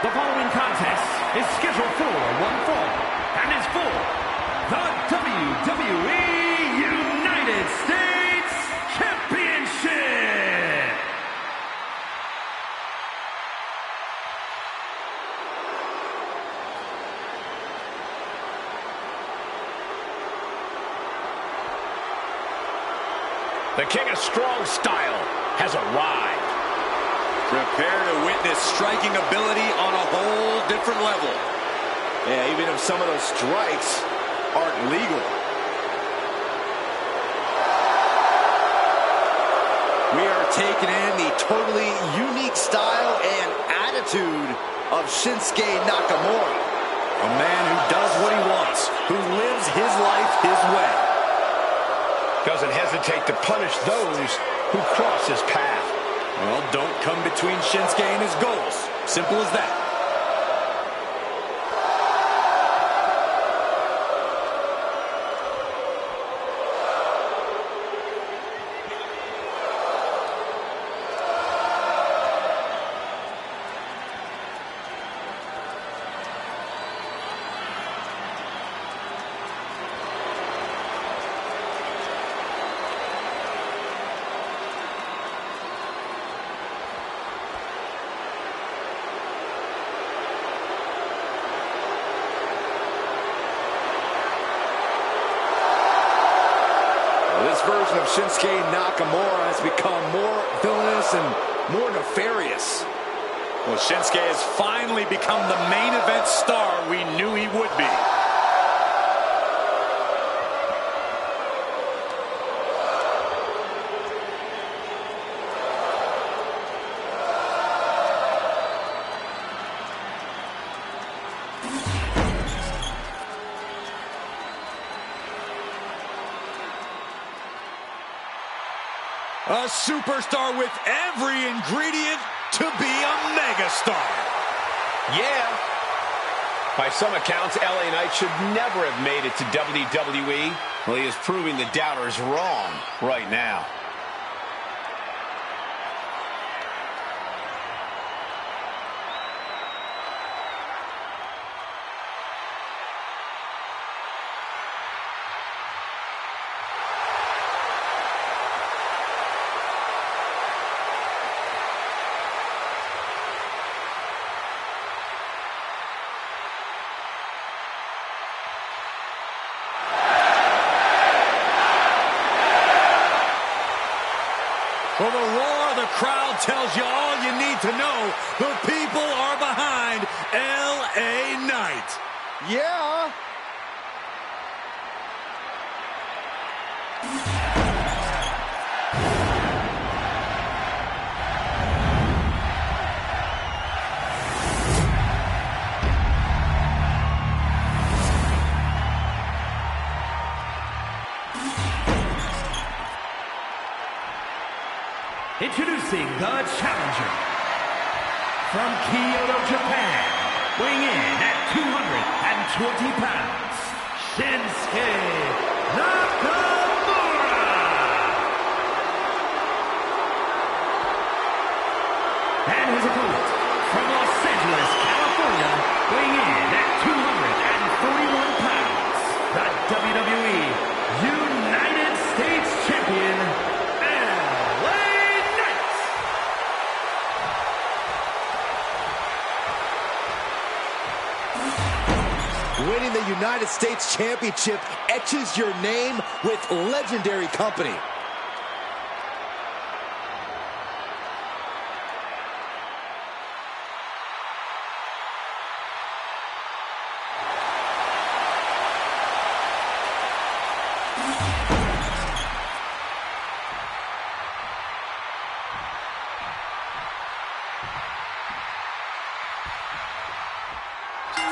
The following contest is scheduled for one fall and is for the WWE United States Championship. The King of Strong Style has arrived. Prepare to witness striking ability on a whole different level. Yeah, even if some of those strikes aren't legal. We are taking in the totally unique style and attitude of Shinsuke Nakamura. A man who does what he wants, who lives his life his way. Doesn't hesitate to punish those who cross his path. Well, don't come between Shinsuke and his goals. Simple as that. This version of Shinsuke Nakamura has become more villainous and more nefarious. Well, Shinsuke has finally become the main event star we knew he would be. A superstar with every ingredient to be a megastar. Yeah. By some accounts, LA Knight should never have made it to WWE. Well, he is proving the doubters wrong right now. Well, the roar of the crowd tells you all you need to know. The people are behind LA Knight. Yeah. Introducing the challenger from Kyoto, Japan, weighing in at 220 pounds, Shinsuke Nakamura. And his opponent from Los Angeles, California, weighing in at 241 pounds, the WWE United States Champion, Winning the United States Championship etches your name with legendary company.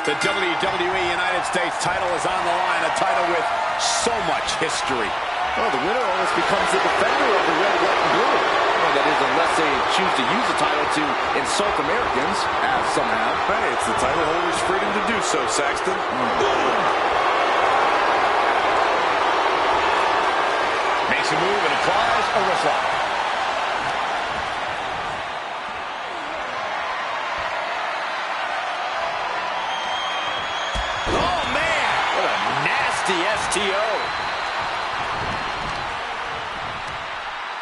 The WWE United States title is on the line, a title with so much history. Well, the winner always becomes the defender of the red, white, and blue. Well, that is, unless they choose to use the title to insult Americans, as some have. Hey, it's the title holder's freedom to do so, Saxton. Makes a move and applies a wrist lock. KO.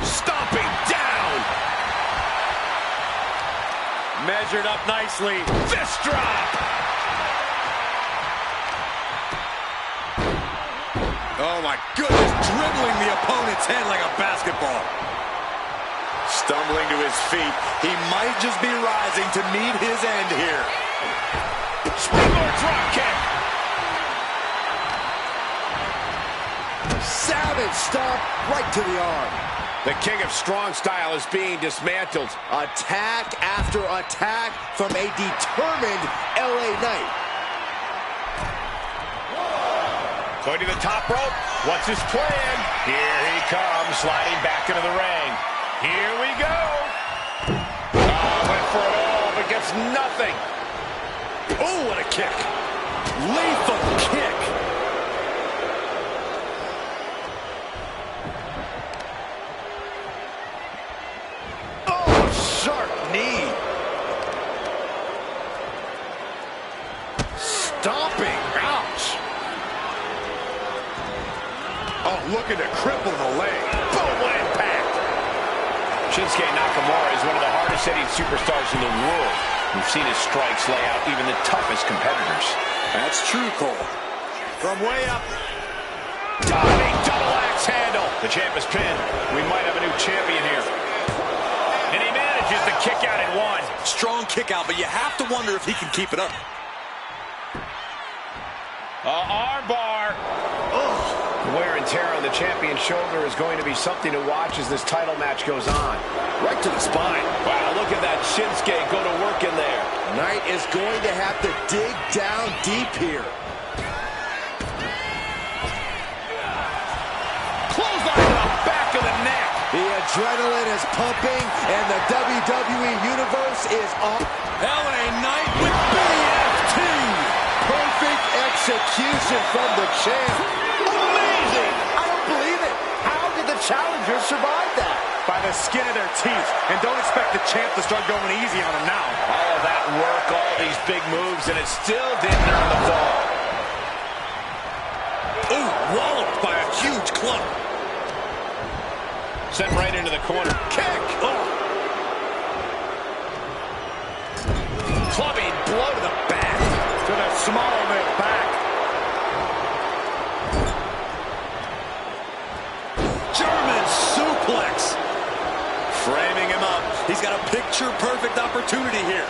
Stomping down. Measured up nicely. Fist drop. Oh my goodness, dribbling the opponent's head like a basketball. Stumbling to his feet. He might just be rising to meet his end here. Springboard drop kick. Savage stomp right to the arm. The king of strong style is being dismantled. Attack after attack from a determined LA Knight. Going to the top rope. What's his plan? Here he comes, sliding back into the ring. Here we go. Went for it all, but gets nothing. Oh, what a kick. Lethal kick. Oh, sharp knee. Stomping. Ouch. Oh, looking to cripple the leg. Boom, what impact. Shinsuke Nakamura is one of the hardest-hitting superstars in the world. We've seen his strikes lay out even the toughest competitors. That's true, Cole. From way up. Diving double axe handle. The champ is pinned. We might have a new champion here. And he manages to kick out at one. Strong kick out, but you have to wonder if he can keep it up. Arm bar. The wear and tear on the champion's shoulder is going to be something to watch as this title match goes on. Right to the spine. Wow, look at that Shinsuke go to work in there. Knight is going to have to dig down deep here. Clothesline to the back of the neck. The adrenaline is pumping, and the WWE Universe is on. LA Knight with BFT. Perfect execution from the champ. Amazing! I don't believe it. How did the challengers survive that? By the skin of their teeth. And don't expect the champ to start going easy on him now. All of that work, all these big moves, and it still didn't earn the fall. Ooh, walloped by a huge club. Sent right into the corner. Kick! Oh. Clubbing blow to the back. To the small of the back. German suplex. Framing him up. He's got a picture-perfect opportunity here.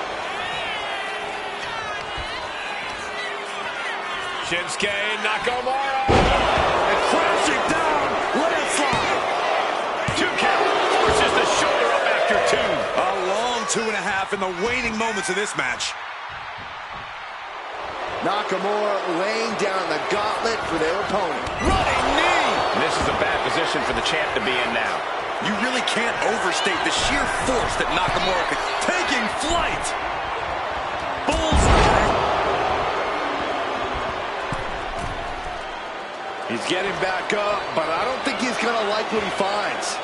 Shinsuke Nakamura. And crashing down. Landslide. 2 count. Forces the shoulder up after 2. A long 2.5 in the waning moments of this match. Nakamura laying down the gauntlet for their opponent. Running knee. And this is a bad position for the champ to be in now. You really can't overstate the sheer force that Nakamura could. Taking flight. Bullseye. He's getting back up, but I don't think he's going to like what he finds.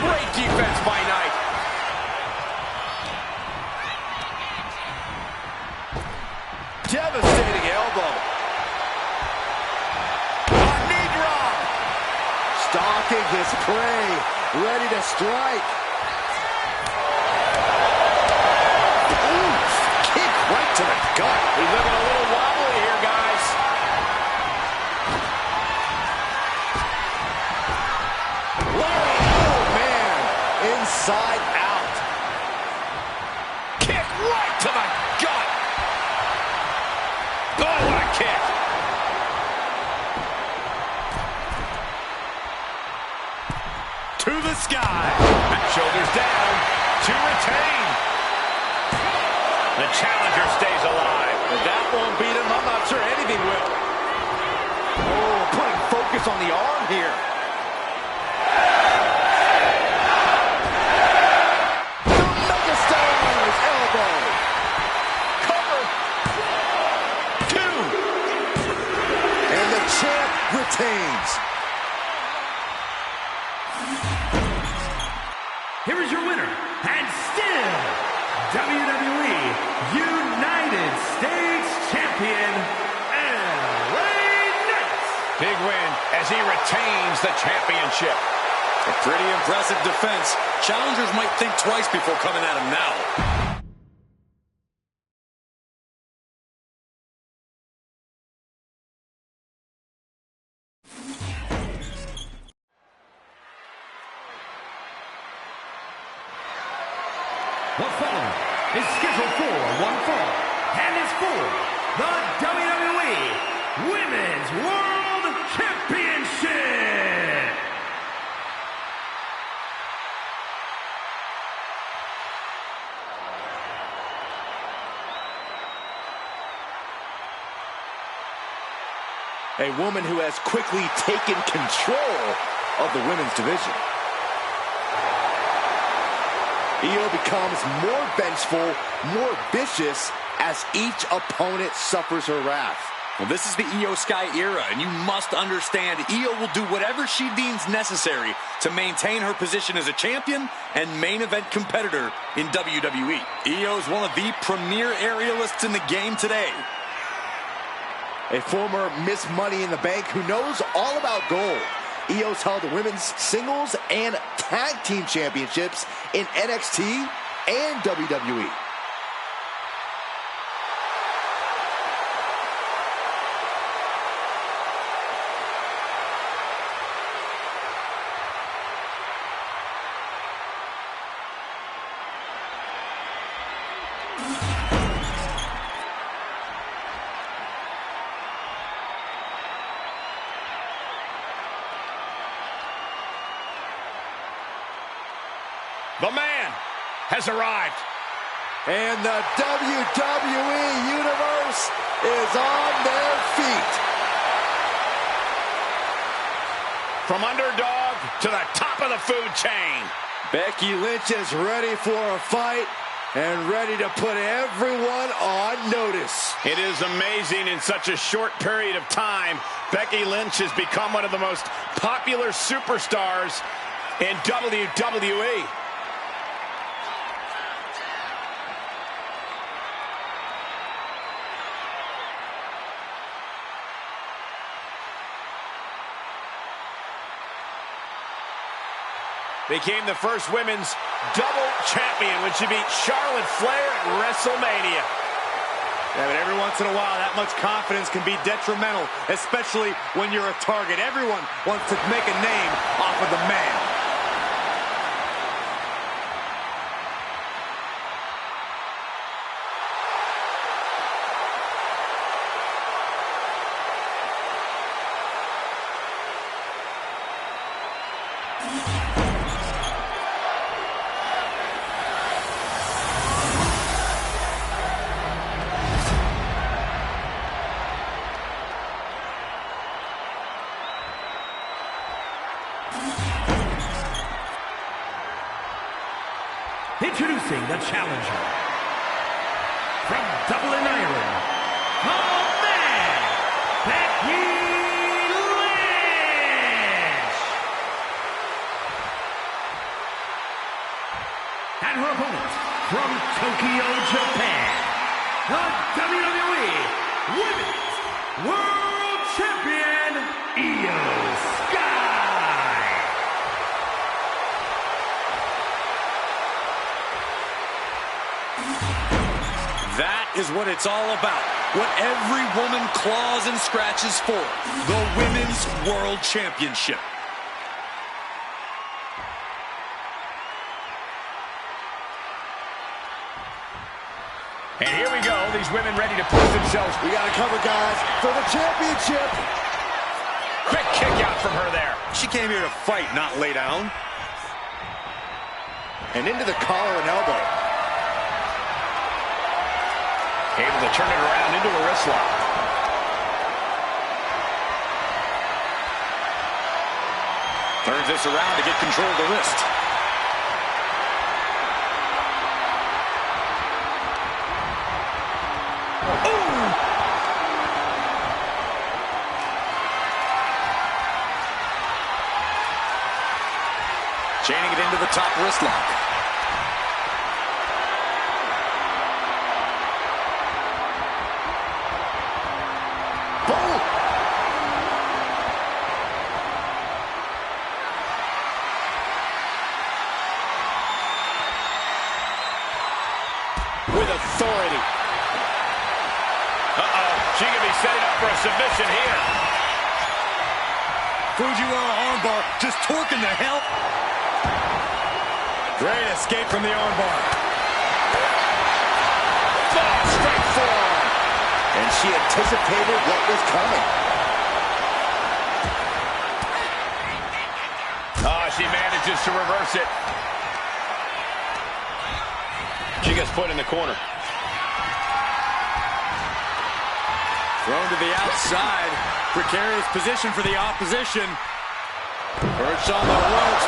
Great defense by Knight. Devastating elbow. A knee drop. Stalking his prey, ready to strike. Ooh, kick right to the gut. He's looking a little wobbly here, guys. Oh, man. Inside out. Kick right to the gut. Oh, what a kick. To the sky. Shoulders down to retain. The challenger stays alive. If that won't beat him, I'm not sure anything will. Oh, putting focus on the arm here. The Megastars elbow. Cover. 2. And the champ retains. Here is your winner, and still WWE United States Champion, LA Knight. Big as he retains the championship. A pretty impressive defense. Challengers might think twice before coming at him now. The following is scheduled for one fall and is for the WWE Women's World Championship. A woman who has quickly taken control of the women's division. Io becomes more vengeful, more vicious as each opponent suffers her wrath. Well, this is the Io Sky era, and you must understand Io will do whatever she deems necessary to maintain her position as a champion and main event competitor in WWE. Io is one of the premier aerialists in the game today. A former Miss Money in the Bank who knows all about gold. Io's held the women's singles and tag team championships in NXT and WWE. The man has arrived. And the WWE Universe is on their feet. From underdog to the top of the food chain. Becky Lynch is ready for a fight and ready to put everyone on notice. It is amazing in such a short period of time. Becky Lynch has become one of the most popular superstars in WWE. Became the first women's double champion when she beat Charlotte Flair at WrestleMania. Yeah, but every once in a while, that much confidence can be detrimental, especially when you're a target. Everyone wants to make a name off of the man. Introducing the challenger from Dublin, Ireland, the man, Becky Lynch. And her opponent from Tokyo, Japan, the WWE Women's World Champion, Io Sky. That is what it's all about. What every woman claws and scratches for. The Women's World Championship. And here we go. These women ready to prove themselves. We got to cover, guys, for the championship. Quick kick out from her there. She came here to fight, not lay down. And into the collar and elbow. Able to turn it around into a wrist lock. Turns this around to get control of the wrist. Chaining it into the top wrist lock. for a submission here. Fujiwara armbar, just torquing the hell. Great escape from the armbar. Oh, straight forearm. And she anticipated what was coming. Oh, she manages to reverse it. She gets put in the corner. Thrown to the outside. Precarious position for the opposition. Perched on the ropes.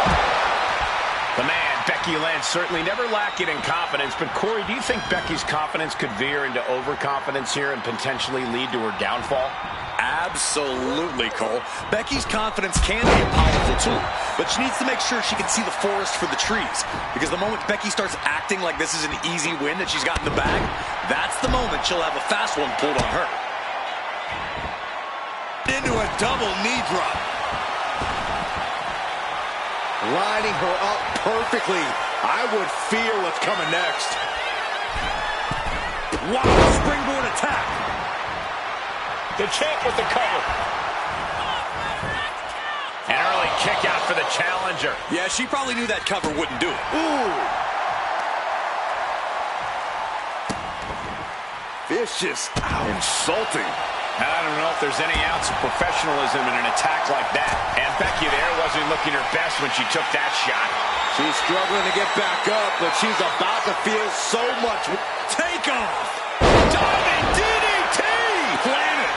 The man, Becky Lynch, certainly never lacking in confidence. But, Corey, do you think Becky's confidence could veer into overconfidence here and potentially lead to her downfall? Absolutely, Cole. Becky's confidence can be a powerful tool, but she needs to make sure she can see the forest for the trees. Because the moment Becky starts acting like this is an easy win that she's got in the bag, that's the moment she'll have a fast one pulled on her. Into a double knee drop. Lining her up perfectly. I would fear what's coming next. Wow, springboard attack. The champ with the cover. An early kick out for the challenger. Yeah, she probably knew that cover wouldn't do it. Ooh. Vicious. Insulting. I don't know if there's any ounce of professionalism in an attack like that. And Becky there wasn't looking her best when she took that shot. She's struggling to get back up, but she's about to feel so much. Take off. Diving DDT! Planet.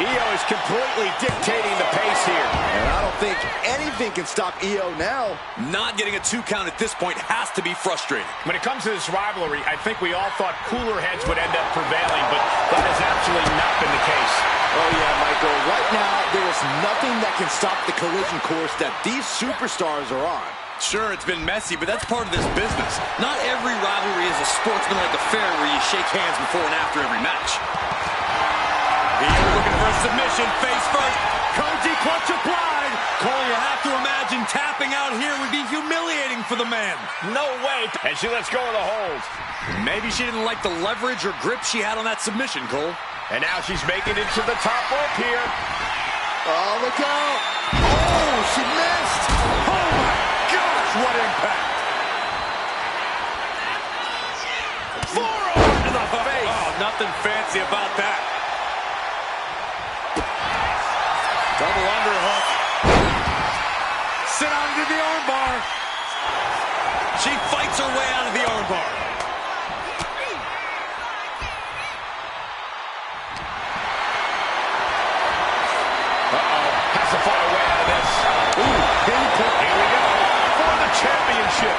Io is completely dictating the pace here. And I don't think anything can stop Io now. Not getting a 2 count at this point has to be frustrating. When it comes to this rivalry, I think we all thought cooler heads would end up prevailing, but that has absolutely not been the case. Oh yeah, Michael, right now there is nothing that can stop the collision course that these superstars are on. Sure, it's been messy, but that's part of this business. Not every rivalry is a sportsmanlike affair where you shake hands before and after every match. Io looking for a submission, face first. Koji clutch applied. Cole, you have to imagine tapping out here would be humiliating for the man. No way. And she lets go of the hold. Maybe she didn't like the leverage or grip she had on that submission, Cole. And now she's making it to the top rope here. Oh, look out. Oh, she missed. Oh, my gosh, what impact. Forearm to the face. Oh, nothing fancy about that. Double underhook. Sit on to the armbar. She fights her way out of the armbar. Uh-oh. Has to find a way out of this. Ooh, pinpoint. Here we go. For the championship.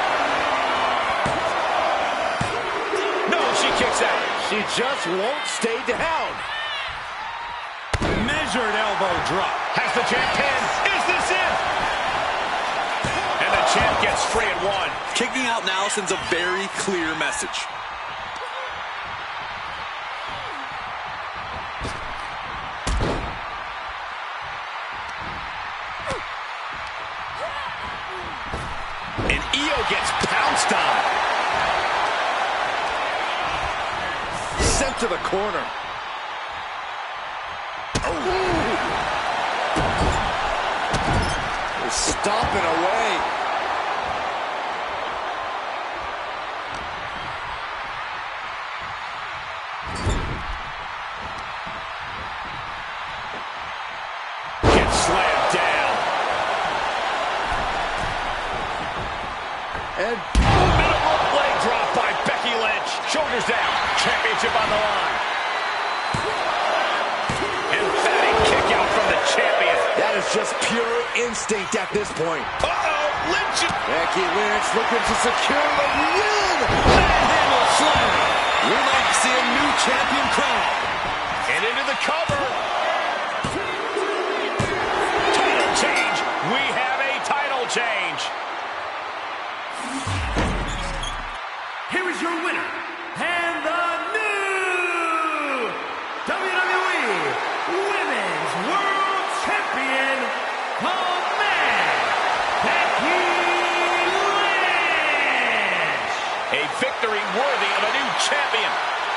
No, she kicks out. She just won't stay down. Measured elbow drop. Has the champ pinned. Is this it? And the champ gets free at 1. Kicking out now sends a very clear message. And Io gets pounced on. Sent to the corner. Stomping away. Gets slammed down. And Middle rope leg drop by Becky Lynch. Shoulders down. Championship on the line. Emphatic kick out from the champion. that is just pure instinct at this point. Uh-oh, Lynch. Becky Lynch looking to secure the win. Manhandle slam. We might see a new champion crown. And into the cover. Title change. We have a title change. Here is your winner, and the new WWE Women's World Champion, the man, Becky Lynch. A victory worthy of a new champion.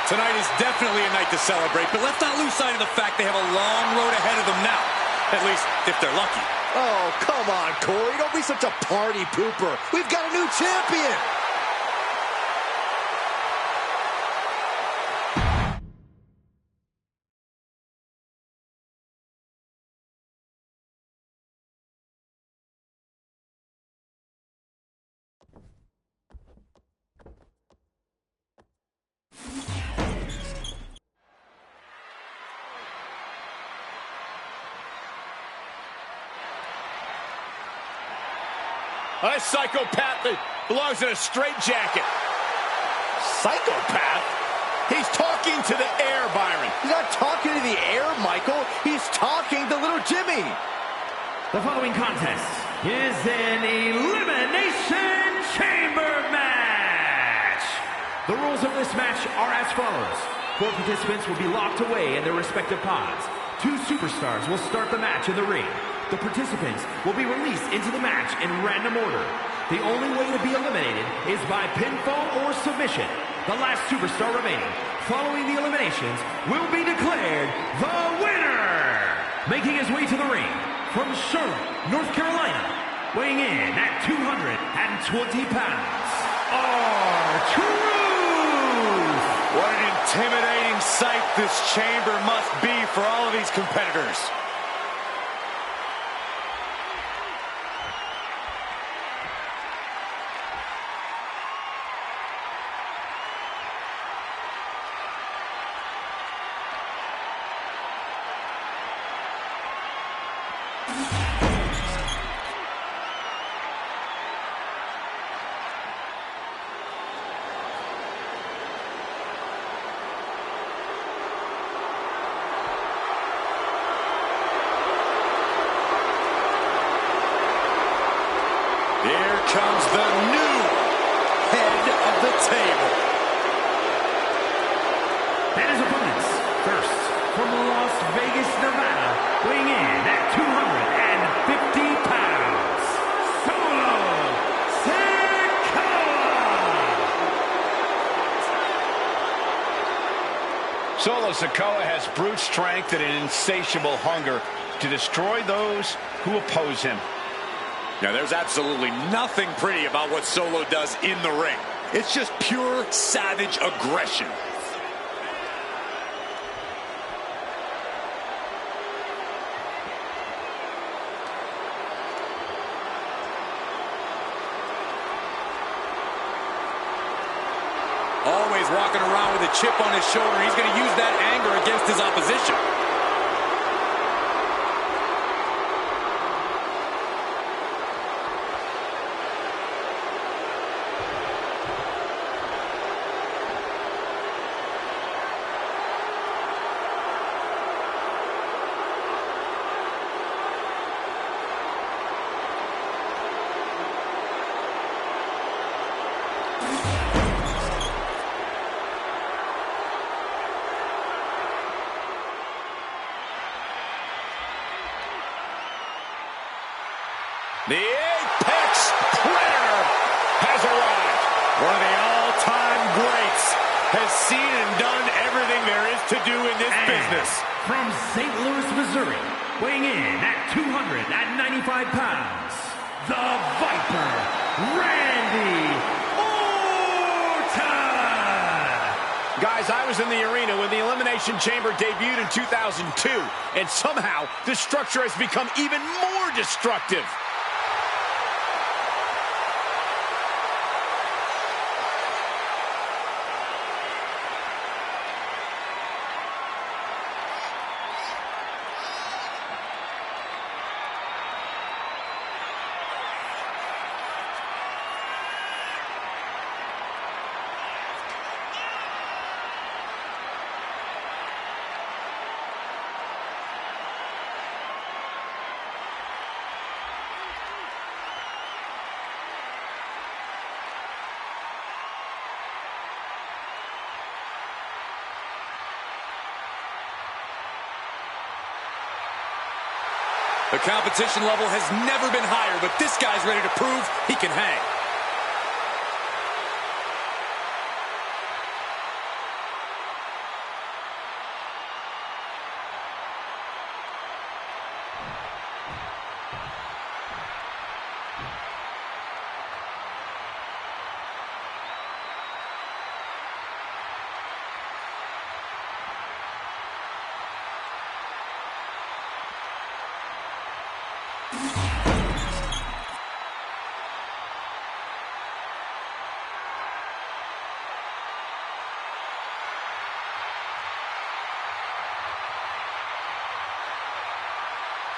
Tonight is definitely a night to celebrate, but let's not lose sight of the fact they have a long road ahead of them now. At least, if they're lucky. Oh, come on, Corey. Don't be such a party pooper. We've got a new champion. A psychopath that belongs in a straitjacket. Psychopath? He's talking to the air, Byron. He's not talking to the air, Michael. He's talking to little Jimmy. The following contest is an Elimination Chamber match. The rules of this match are as follows. 4 participants will be locked away in their respective pods. 2 superstars will start the match in the ring. The participants will be released into the match in random order. The only way to be eliminated is by pinfall or submission. The last superstar remaining, following the eliminations, will be declared the winner. Making his way to the ring, from Charlotte, North Carolina, weighing in at 220 pounds, R-Truth. What an intimidating sight this chamber must be for all of these competitors. Here comes the new head of the table. And his opponents, first, from Las Vegas, Nevada, weighing in at 250 pounds, Solo Sikoa. Solo Sikoa has brute strength and an insatiable hunger to destroy those who oppose him. Now, there's absolutely nothing pretty about what Solo does in the ring. It's just pure savage aggression. Always walking around with a chip on his shoulder. He's going to use that anger against his opposition. The Apex Predator has arrived. One of the all-time greats has seen and done everything there is to do in this business. From St. Louis, Missouri, weighing in at 295 pounds, the Viper, Randy Orton. Guys, I was in the arena when the Elimination Chamber debuted in 2002, and somehow this structure has become even more destructive. The competition level has never been higher, but this guy's ready to prove he can hang.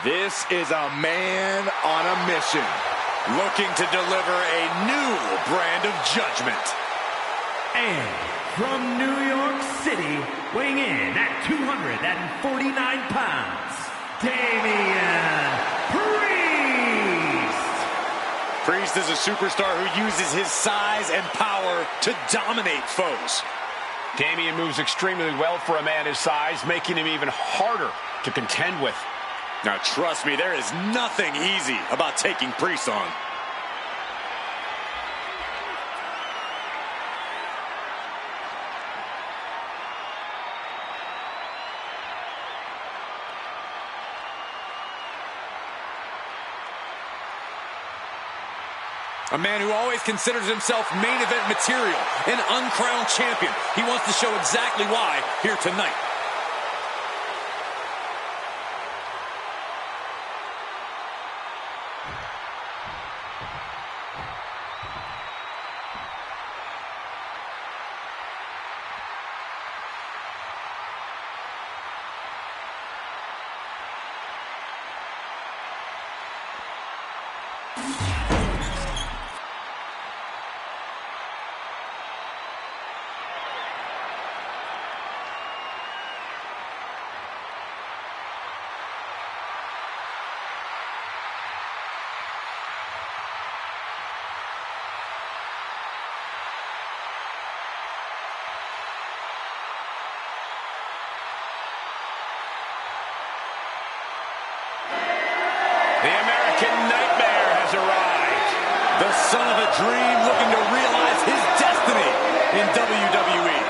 This is a man on a mission, looking to deliver a new brand of judgment. And from New York City, weighing in at 249 pounds, Damian Priest. Priest is a superstar who uses his size and power to dominate foes. Damian moves extremely well for a man his size, making him even harder to contend with. Now, trust me, there is nothing easy about taking Priest on. A man who always considers himself main event material, an uncrowned champion. He wants to show exactly why here tonight. The American Nightmare has arrived. The son of a dream looking to realize his destiny in WWE.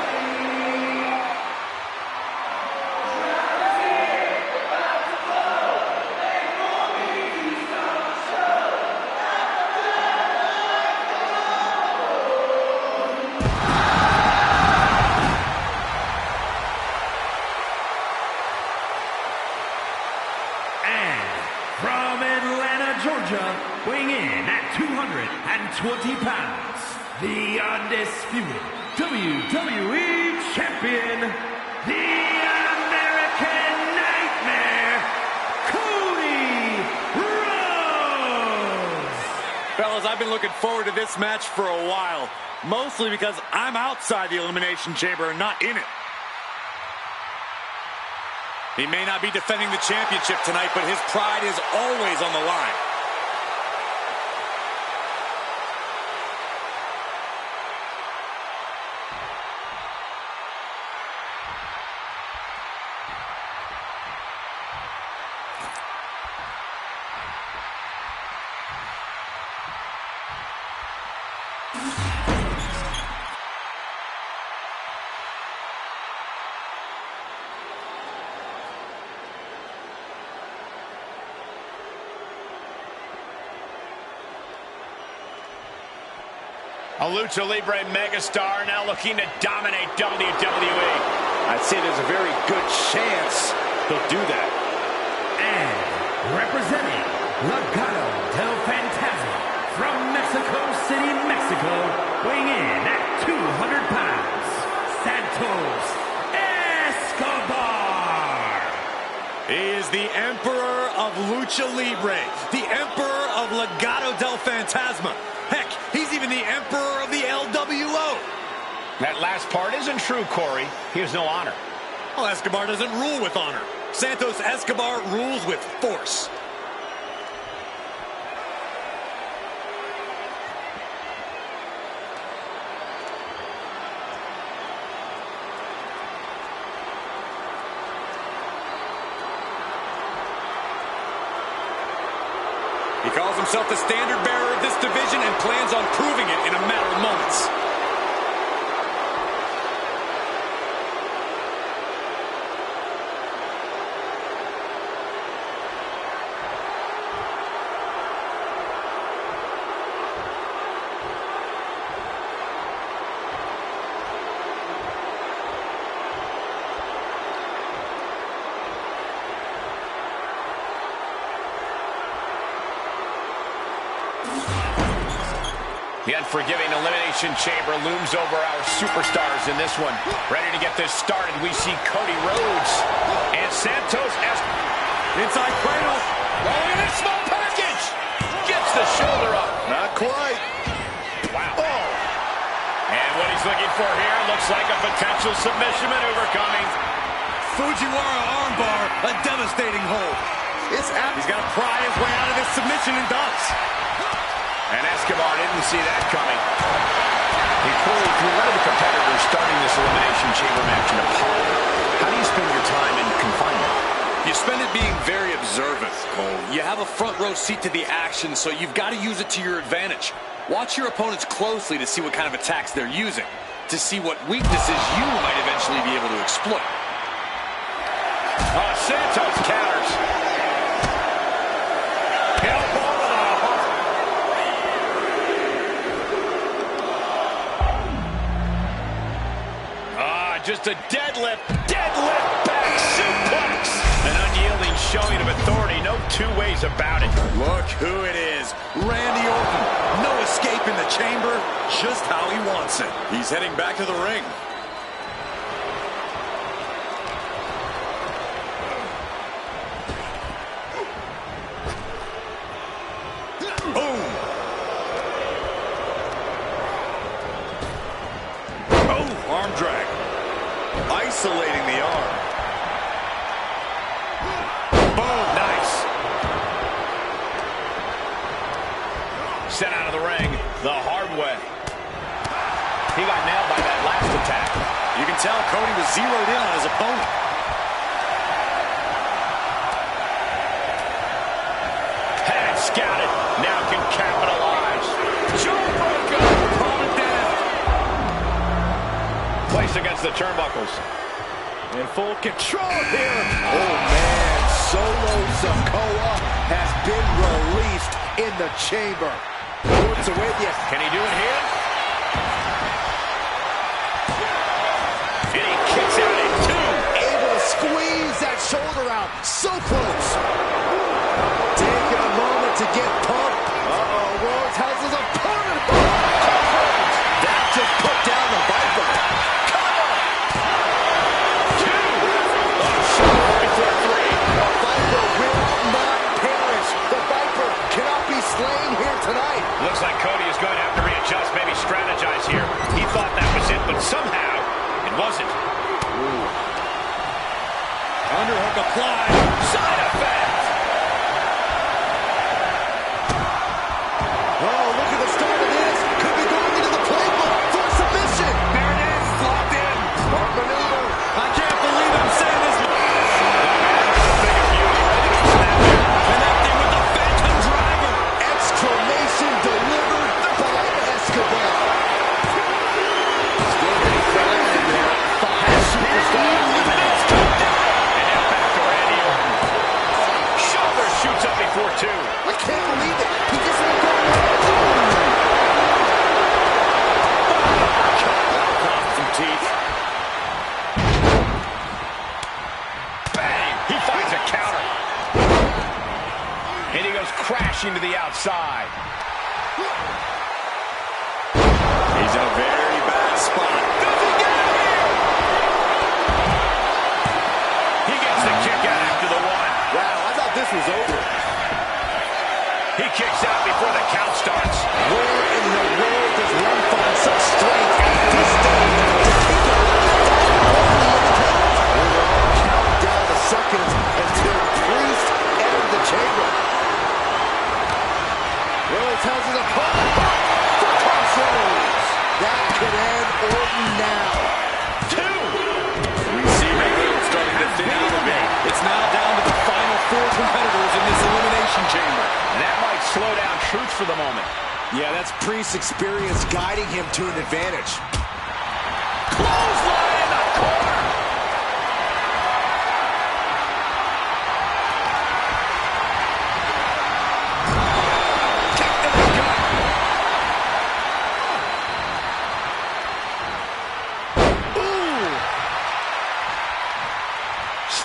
From Atlanta, Georgia, weighing in at 220 pounds, the undisputed WWE Champion, the American Nightmare, Cody Rhodes! Fellas, I've been looking forward to this match for a while, mostly because I'm outside the Elimination Chamber and not in it. He may not be defending the championship tonight, but his pride is always on the line. A Lucha Libre megastar now looking to dominate WWE. I'd say there's a very good chance he'll do that. And representing Legado del Fantasma from Mexico City, Mexico, weighing in at 200 pounds, Santos Escobar. He is the Emperor of Lucha Libre, the Emperor of Legado del Fantasma. Heck, he's even the Emperor of the LWO. That last part isn't true, Corey. He has no honor. Well, Escobar doesn't rule with honor. Santos Escobar rules with force. He calls himself the standard bearer of this division and plans on proving it in a matter of moments. The unforgiving Elimination Chamber looms over our superstars in this one. Ready to get this started, we see Cody Rhodes and Santos Escobar. Inside cradle. look at this small package. Gets the shoulder up. Not quite. Wow. Oh. And what he's looking for here looks like a potential submission maneuver coming. Fujiwara armbar, a devastating hold. He's got to pry his way out of this submission and does. And Escobar didn't see that coming. Hey, Corey, if you're one of the competitors starting this Elimination Chamber match in Apollo, how do you spend your time in confinement? You spend it being very observant, Cole. You have a front row seat to the action, so you've got to use it to your advantage. Watch your opponents closely to see what kind of attacks they're using, to see what weaknesses you might eventually be able to exploit. Oh, Santos counters. Elbow to the heart. Just a deadlift back suplex. An unyielding showing of authority, no two ways about it. Look who it is, Randy Orton. No escape in the chamber, just how he wants it. He's heading back to the ring. Boom. Oh, arm drag. Isolating the arm. Boom, nice. Sent out of the ring the hard way. He got nailed by that last attack. You can tell Cody was zeroed in on his opponent. Had it scouted, now can capitalize. Jawbreaker, opponent down. Placed against the turnbuckles. In full control here. Oh, man. Solo Sikoa has been released in the chamber. Boots are with you. Can he do it here? And he kicks out at two. Able to squeeze that shoulder out. So close. Taking a moment to get pumped. Uh-oh, Rhodes has his opponent. That just put down the Viper. Slain here tonight. Looks like Cody is going to have to readjust, maybe strategize here. He thought that was it, but somehow it wasn't. Underhook applied. Side effect. Oh, look at the start of this. Could be going into the playbook for submission. There it is, locked in. Smart maneuver. I can't believe I'm saying this. Exclamation delivered by Escobar. Still getting credit in there. Superstar. And now back to Randy Orton. Shoulder shoots up before two. I can't believe it. He just let go. Lost some teeth. Bang! He finds a counter. And he goes crashing to the outside. He's in a very bad spot. Does he get it here? He gets the kick out after the one. Wow, I thought this was over. He kicks out before the count starts. Where in the world does one find such strength at this stage to keep it we're all counting down the seconds until Priest entered the chamber. Rhodes has his opponent for controls. That could end Orton now. Two. We see Rhodes starting to thin out a bit. It's now down to the final four competitors in this Elimination Chamber. And that might slow down Truth for the moment. Yeah, that's Priest's experience guiding him to an advantage. Clothesline in the corner.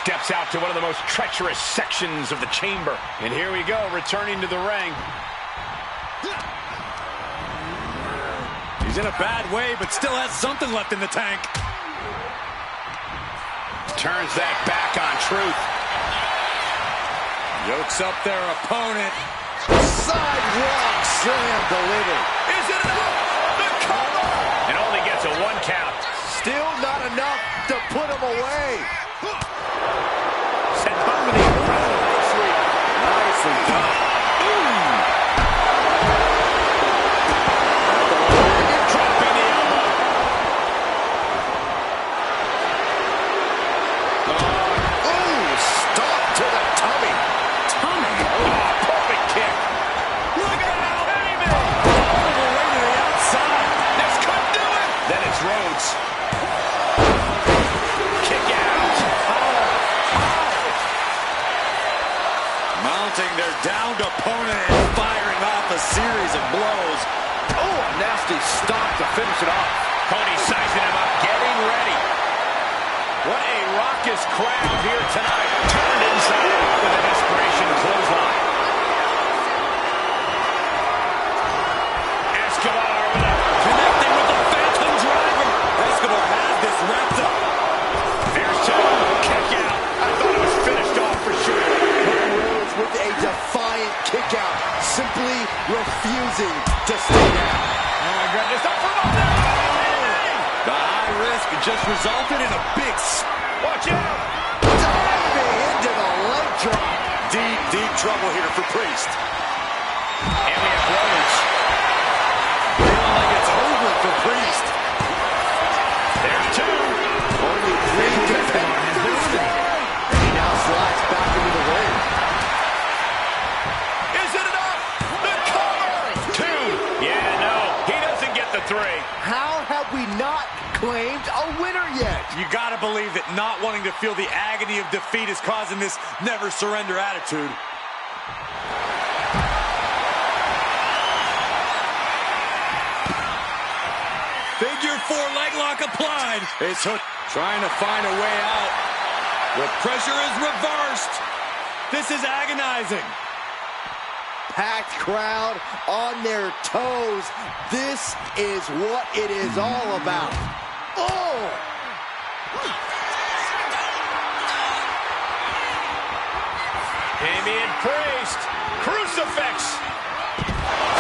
Steps out to one of the most treacherous sections of the chamber. And here we go, returning to the ring. He's in a bad way, but still has something left in the tank. Turns that back on Truth. Yokes up their opponent. Sidewalk slam delivered. Is it enough? The cover! And only gets a 1 count. Still not enough to put him away. Set harmony. Nicely done. Dropping the elbow. Stop to the tummy. Perfect kick. Look out, baby! All the way to the outside. This could do it. Then it's Rhodes. Kick out. Mounting their downed opponent and firing off a series of blows. Oh, a nasty stop to finish it off. Cody sizing him up, getting ready. What a raucous crowd here tonight. Turned inside out with a desperation clothesline. Escobar with a Connecting with the Phantom Driver. Escobar has this wrapped up. There's 2. Kick out. I thought it was finished off for sure. Rhodes with a defiant kick out, simply refusing to stay down. Oh my goodness, up for the The high risk just resulted in a big watch out. Diving into the leg drop. deep, deep trouble here for Priest. And we have Rhodes. Feeling like it's over for Priest. There's 2. Only 3 defenders. He now slides back into the ring. Is it enough? The cover. 2. Yeah, no. He doesn't get the 3. How have we not claimed a winner yet? You gotta believe that not wanting to feel the agony of defeat is causing this never surrender attitude. Figure 4 leg lock applied. It's Hook trying to find a way out. The pressure is reversed. This is agonizing. Packed crowd on their toes. This is what it is all about. Oh! Damian Priest. Crucifix.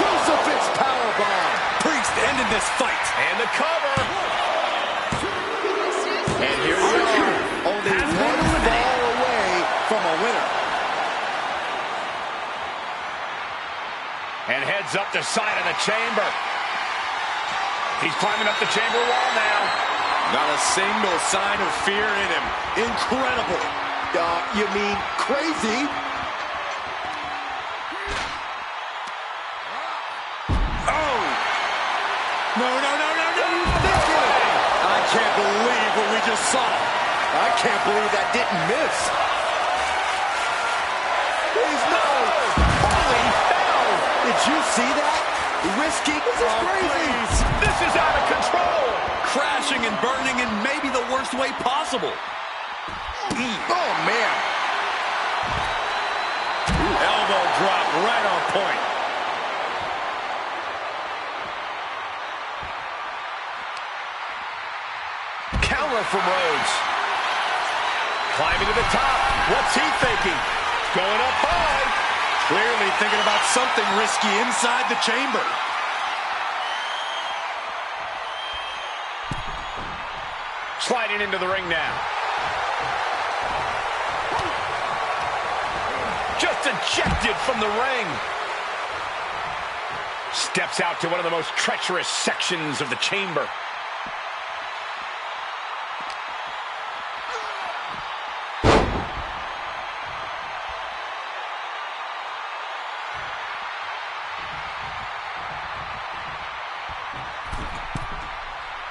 Crucifix powerbomb. Priest ended this fight. And the cover. And here we are, only one fall away from a winner. And heads up the side of the chamber. He's climbing up the chamber wall now. Not a single sign of fear in him. Incredible. You mean crazy? Oh! No, no, no, no, no! I can't believe what we just saw. I can't believe that didn't miss. He's no. Holy hell! Did you see that? Risky. This is crazy. This is out of control. Crashing and burning in maybe the worst way possible. Oh, man. Elbow drop right on point. Counter from Rhodes. Climbing to the top. What's he thinking? Going up high. Clearly thinking about something risky inside the chamber. Sliding into the ring now. Just ejected from the ring. Steps out to one of the most treacherous sections of the chamber.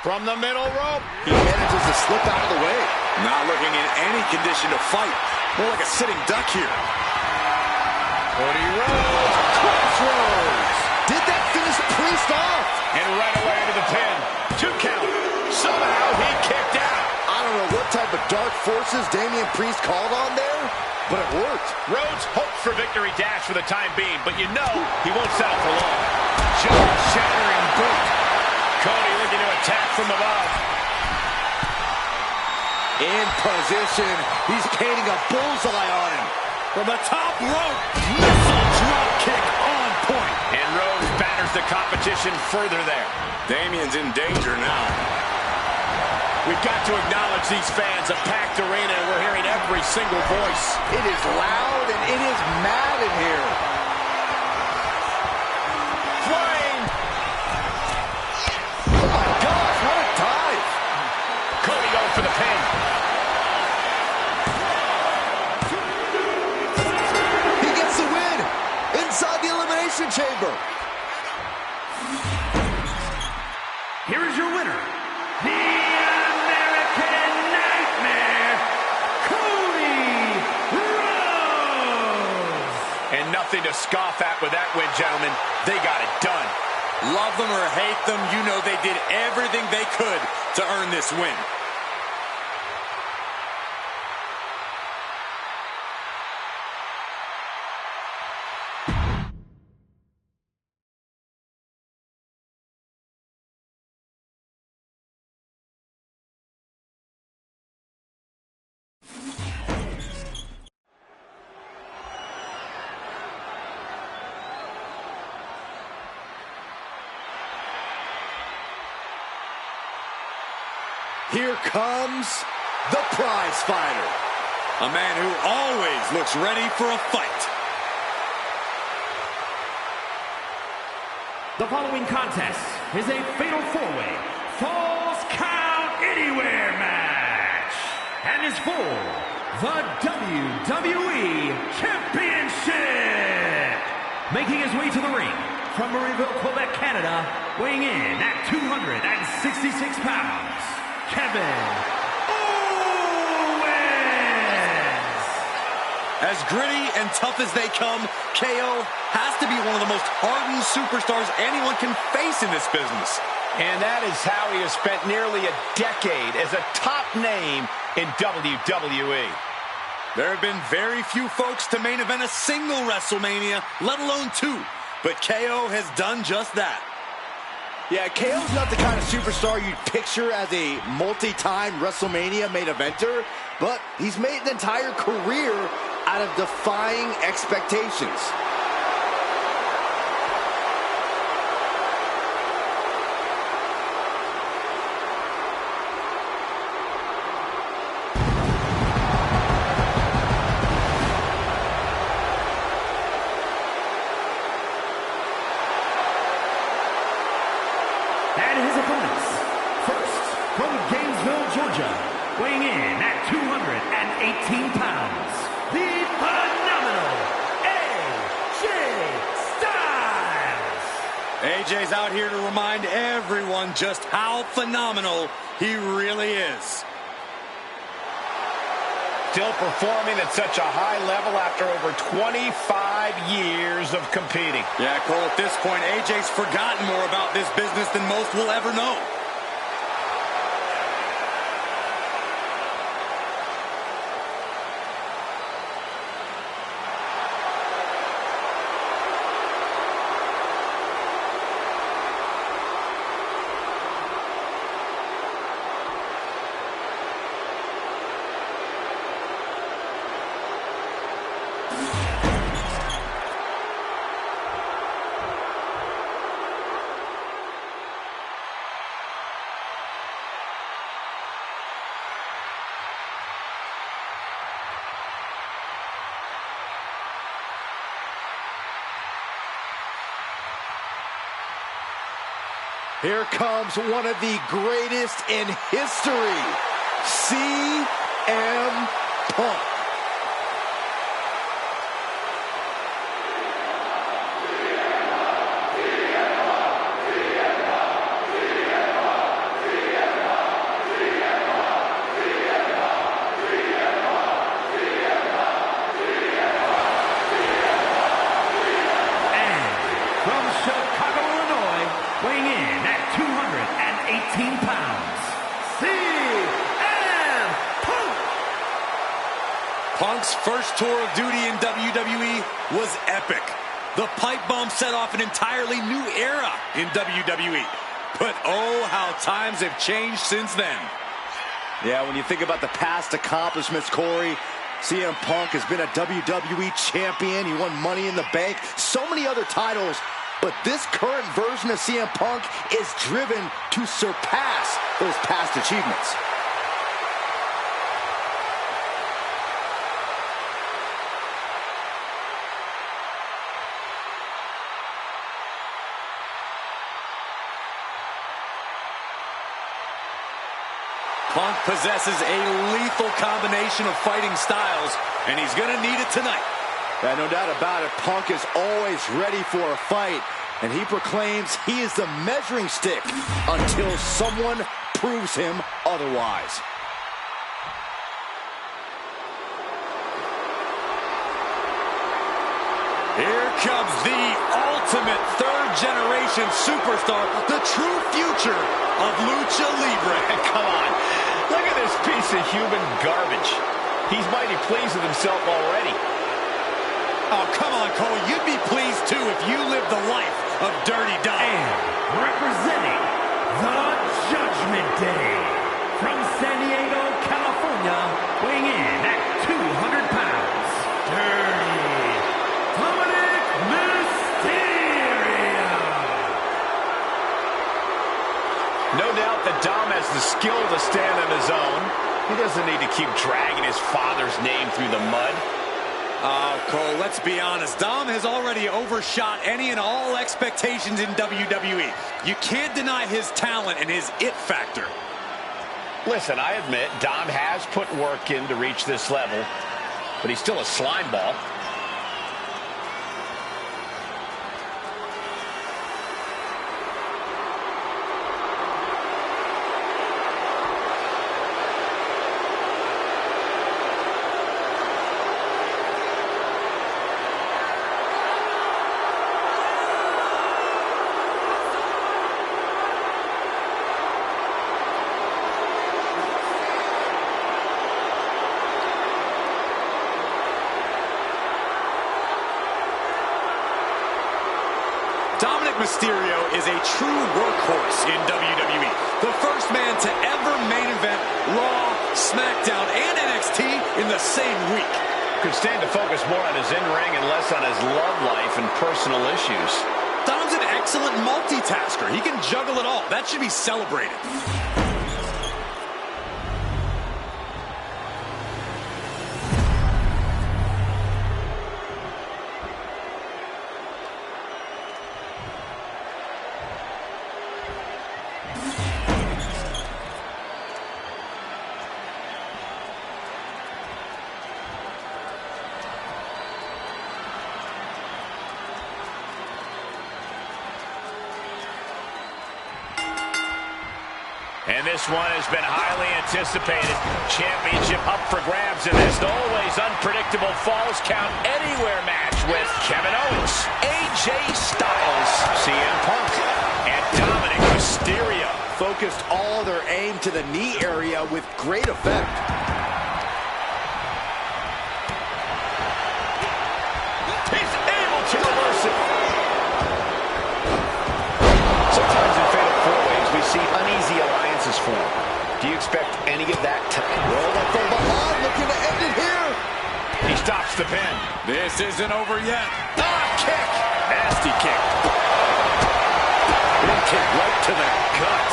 From the middle rope. He manages to slip out of the way. Not looking in any condition to fight. More like a sitting duck here. Cody Rhodes. Crossroads. Did that finish Priest off? And right away into the pin. 2 count. Somehow he kicked out. I don't know what type of dark forces Damian Priest called on there, but it worked. Rhodes hoped for victory dash for the time being, but you know he won't settle for long. Jaw-shattering boot. Cody looking to attack from above. In position. He's painting a bullseye on him. From the top rope, missile drop kick on point. And Rose batters the competition further there. Damian's in danger now. We've got to acknowledge these fans, a packed arena, and we're hearing every single voice. It is loud and it is mad in here. Flying. Oh my gosh, what a dive. Cody going for the pin. He gets the win inside the Elimination Chamber. Here is your winner, the American Nightmare, Cody Rhodes. And nothing to scoff at with that win, gentlemen. They got it done. Love them or hate them, you know they did everything they could to earn this win. Here comes the prize fighter. A man who always looks ready for a fight. The following contest is a fatal four-way Falls Count Anywhere match and is for the WWE Championship. Making his way to the ring from Marieville, Quebec, Canada, weighing in at 266 pounds, Kevin Owens. As gritty and tough as they come, KO has to be one of the most hardened superstars anyone can face in this business. And that is how he has spent nearly a decade as a top name in WWE. There have been very few folks to main event a single WrestleMania, let alone two. But KO has done just that. Yeah, KO's not the kind of superstar you'd picture as a multi-time WrestleMania main eventer, but he's made an entire career out of defying expectations. And his opponents, first from Gainesville, Georgia, weighing in at 218 pounds, the phenomenal AJ Styles. AJ's out here to remind everyone just how phenomenal he really is. Still performing at such a high level after over 25 years of competing. Yeah, Cole, at this point, AJ's forgotten more about this business than most will ever know. Here comes one of the greatest in history, CM Punk. Weighing in at 218 pounds, CM Punk. Punk's first tour of duty in WWE was epic. The pipe bomb set off an entirely new era in WWE. But oh, how times have changed since then. Yeah, when you think about the past accomplishments, Corey, CM Punk has been a WWE champion. He won Money in the Bank, so many other titles. But this current version of CM Punk is driven to surpass those past achievements. Punk possesses a lethal combination of fighting styles, and he's going to need it tonight. Yeah, no doubt about it. Punk is always ready for a fight, and he proclaims he is the measuring stick until someone proves him otherwise. Here comes the ultimate third-generation superstar, the true future of Lucha Libre. Come on, look at this piece of human garbage. He's mighty pleased with himself already. Oh, come on, Cole. You'd be pleased, too, if you lived the life of Dirty Dom. And representing the Judgment Day, from San Diego, California, weighing in at 200 pounds, Dirty Dominic Mysterio. No doubt that Dom has the skill to stand on his own. He doesn't need to keep dragging his father's name through the mud. Oh, Cole, let's be honest. Dom has already overshot any and all expectations in WWE. You can't deny his talent and his it factor. Listen, I admit, Dom has put work in to reach this level, but he's still a slime ball. Dominic Mysterio is a true workhorse in WWE. The first man to ever main event Raw, SmackDown, and NXT in the same week. Could stand to focus more on his in-ring and less on his love life and personal issues. Dom's an excellent multitasker. He can juggle it all. That should be celebrated. And this one has been highly anticipated. Championship up for grabs in this always unpredictable Falls Count Anywhere match with Kevin Owens, AJ Styles, CM Punk, and Dominic Mysterio. Focused all their aim to the knee area with great effect. He's able to reverse it. Sometimes in Fatal 4-Ways we see uneasy alliances form. Do you expect any of that tonight? Rolled up from behind, looking to end it here. He stops the pin. This isn't over yet. Kick. Nasty kick. Big kick right to the gut.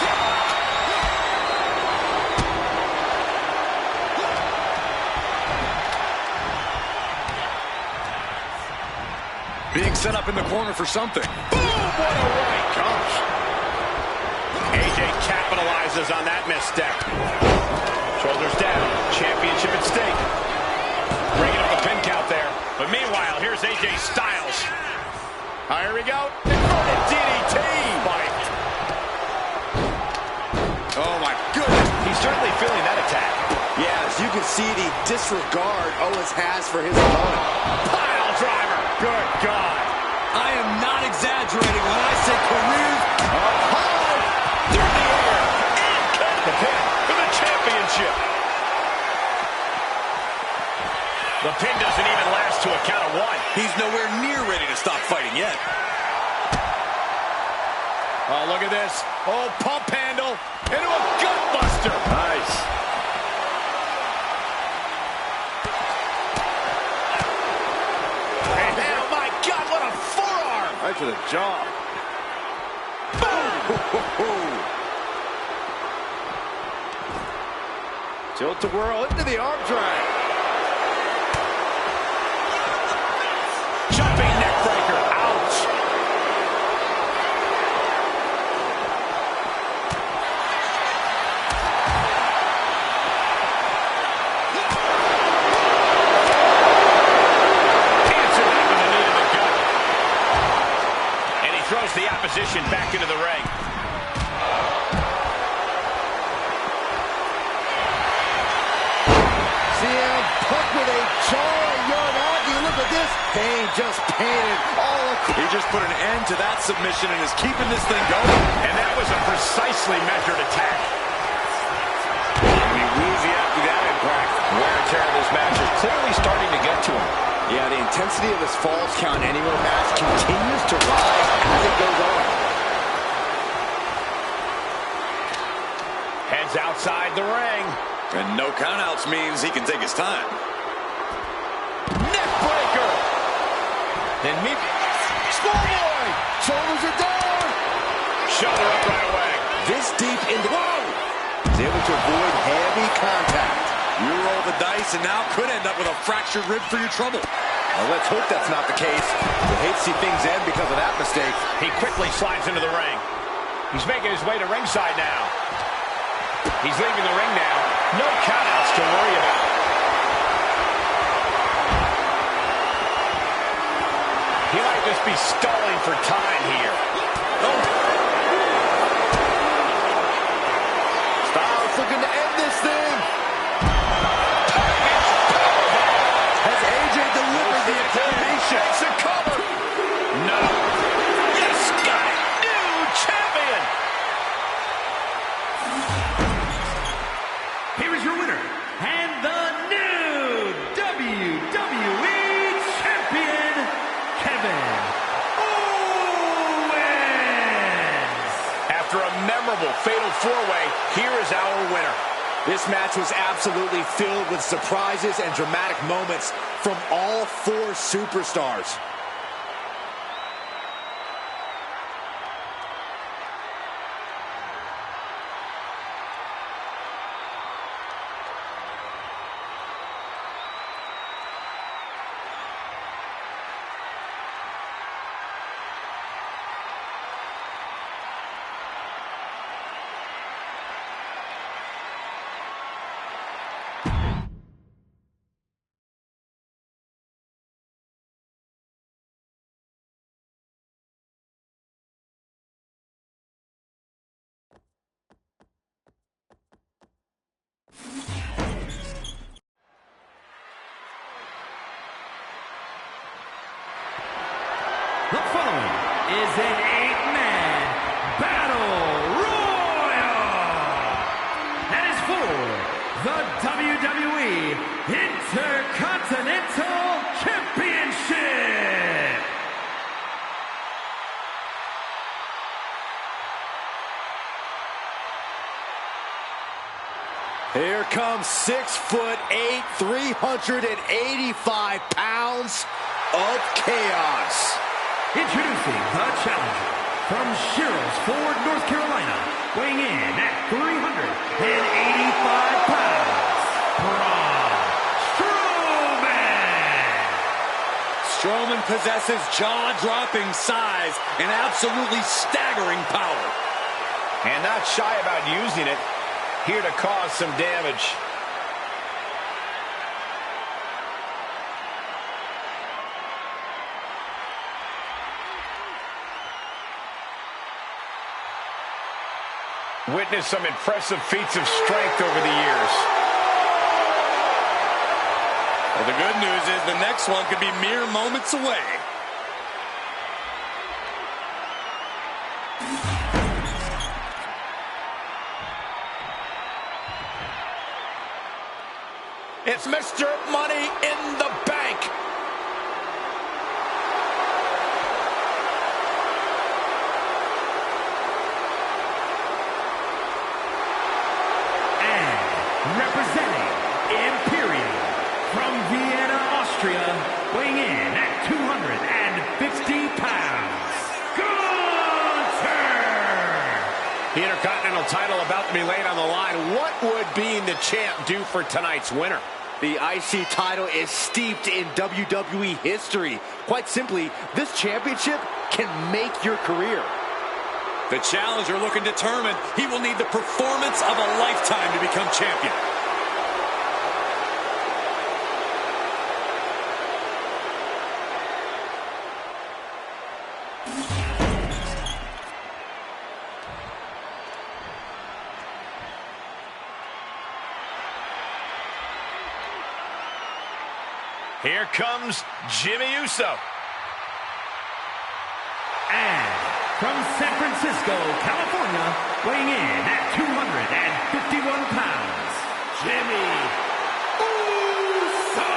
Being set up in the corner for something. Boom! What a right comes. AJ capitalizes on that misstep. Shoulders down. Championship at stake. Bringing up the pin count there. But meanwhile, here's AJ Styles. Here we go. Inverted DDT. Fight. Oh, my goodness. He's certainly feeling that attack. Yeah, as you can see, the disregard Owens has for his opponent. Pile driver. Good God. I am not exaggerating when I say careers Up high. Through the air. And cut the pin for the championship. The pin doesn't even last to a count of one. He's nowhere near ready to stop fighting yet. Oh, look at this. Oh, pump handle into a gutbuster. Nice. to the jaw. Tilt to whirl into the arm drag. Jumping neck breaker. Ouch. Answer that with a knee to the gut. And he throws the opposition back into the ring. CM Punk with a jaw-yard agony. Look at this. Pain just painted all across. He just put an end to that submission and is keeping this thing going. And that was a precisely measured attack. He'll be woozy after that impact. Wear and tear of this match is clearly starting to get to him. Yeah, the intensity of this Falls Count Anywhere match continues to rise as it goes on. Heads outside the ring. And no countouts means he can take his time. Neck breaker. Then maybe Schoolboy! Shoulders are down! shoulder up right away. This deep into... Whoa! He's able to avoid heavy contact. You roll the dice and now could end up with a fractured rib for your trouble. Well, let's hope that's not the case. We'll hate to see things end because of that mistake. He quickly slides into the ring. He's making his way to ringside now. He's leaving the ring now. No countouts to worry about. He might just be stalling for time here. Oh. Styles looking to end this thing. Has AJ delivered the elimination? Makes a cover. No. Yes, got it. New champion. Here is your winner, and the new WWE Champion, Kevin Owens. After a memorable fatal four-way, here is our winner. This match was absolutely filled with surprises and dramatic moments from all four superstars. The following is an 8-man battle royal. That is for the WWE Intercontinental Championship. Here comes 6'8", 385 pounds of chaos. Introducing the challenger from Sherrills Ford, North Carolina, weighing in at 385 pounds, Braun Strowman. Strowman possesses jaw-dropping size and absolutely staggering power. And not shy about using it, here to cause some damage. Witnessed some impressive feats of strength over the years. Well, the good news is the next one could be mere moments away. It's Mr. Money in the Bank. Representing Imperium from Vienna, Austria, weighing in at 250 pounds, The Intercontinental title about to be laid on the line. What would being the champ do for tonight's winner? The IC title is steeped in WWE history. Quite simply, this championship can make your career. The challenger looking determined. He will need the performance of a lifetime to become champion. Here comes Jimmy Uso. And from San Francisco, California, weighing in at 251 pounds, Jimmy Uso!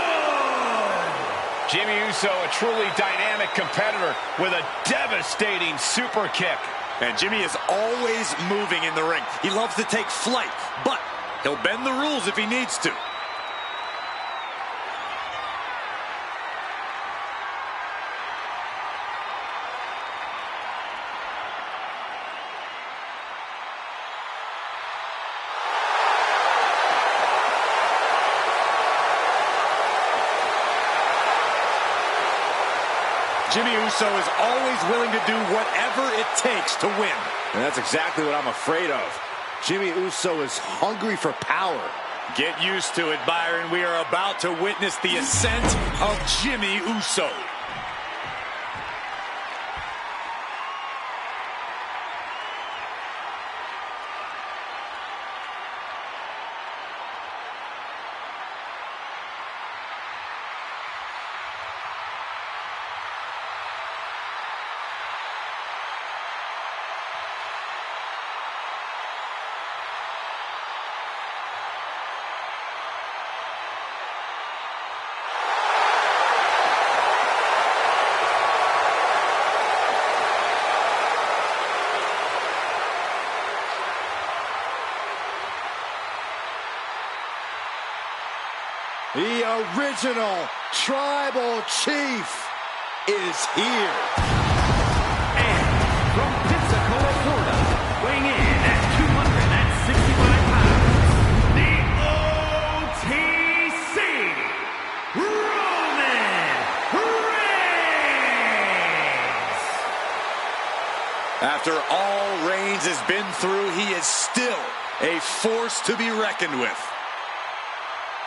Jimmy Uso, a truly dynamic competitor with a devastating super kick. And Jimmy is always moving in the ring. He loves to take flight, but he'll bend the rules if he needs to. Jimmy Uso is always willing to do whatever it takes to win. And that's exactly what I'm afraid of. Jimmy Uso is hungry for power. Get used to it, Byron. We are about to witness the ascent of Jimmy Uso. The original Tribal Chief is here. And from Pensacola, Florida, weighing in at 265 pounds, the OTC, Roman Reigns! After all Reigns has been through, he is still a force to be reckoned with.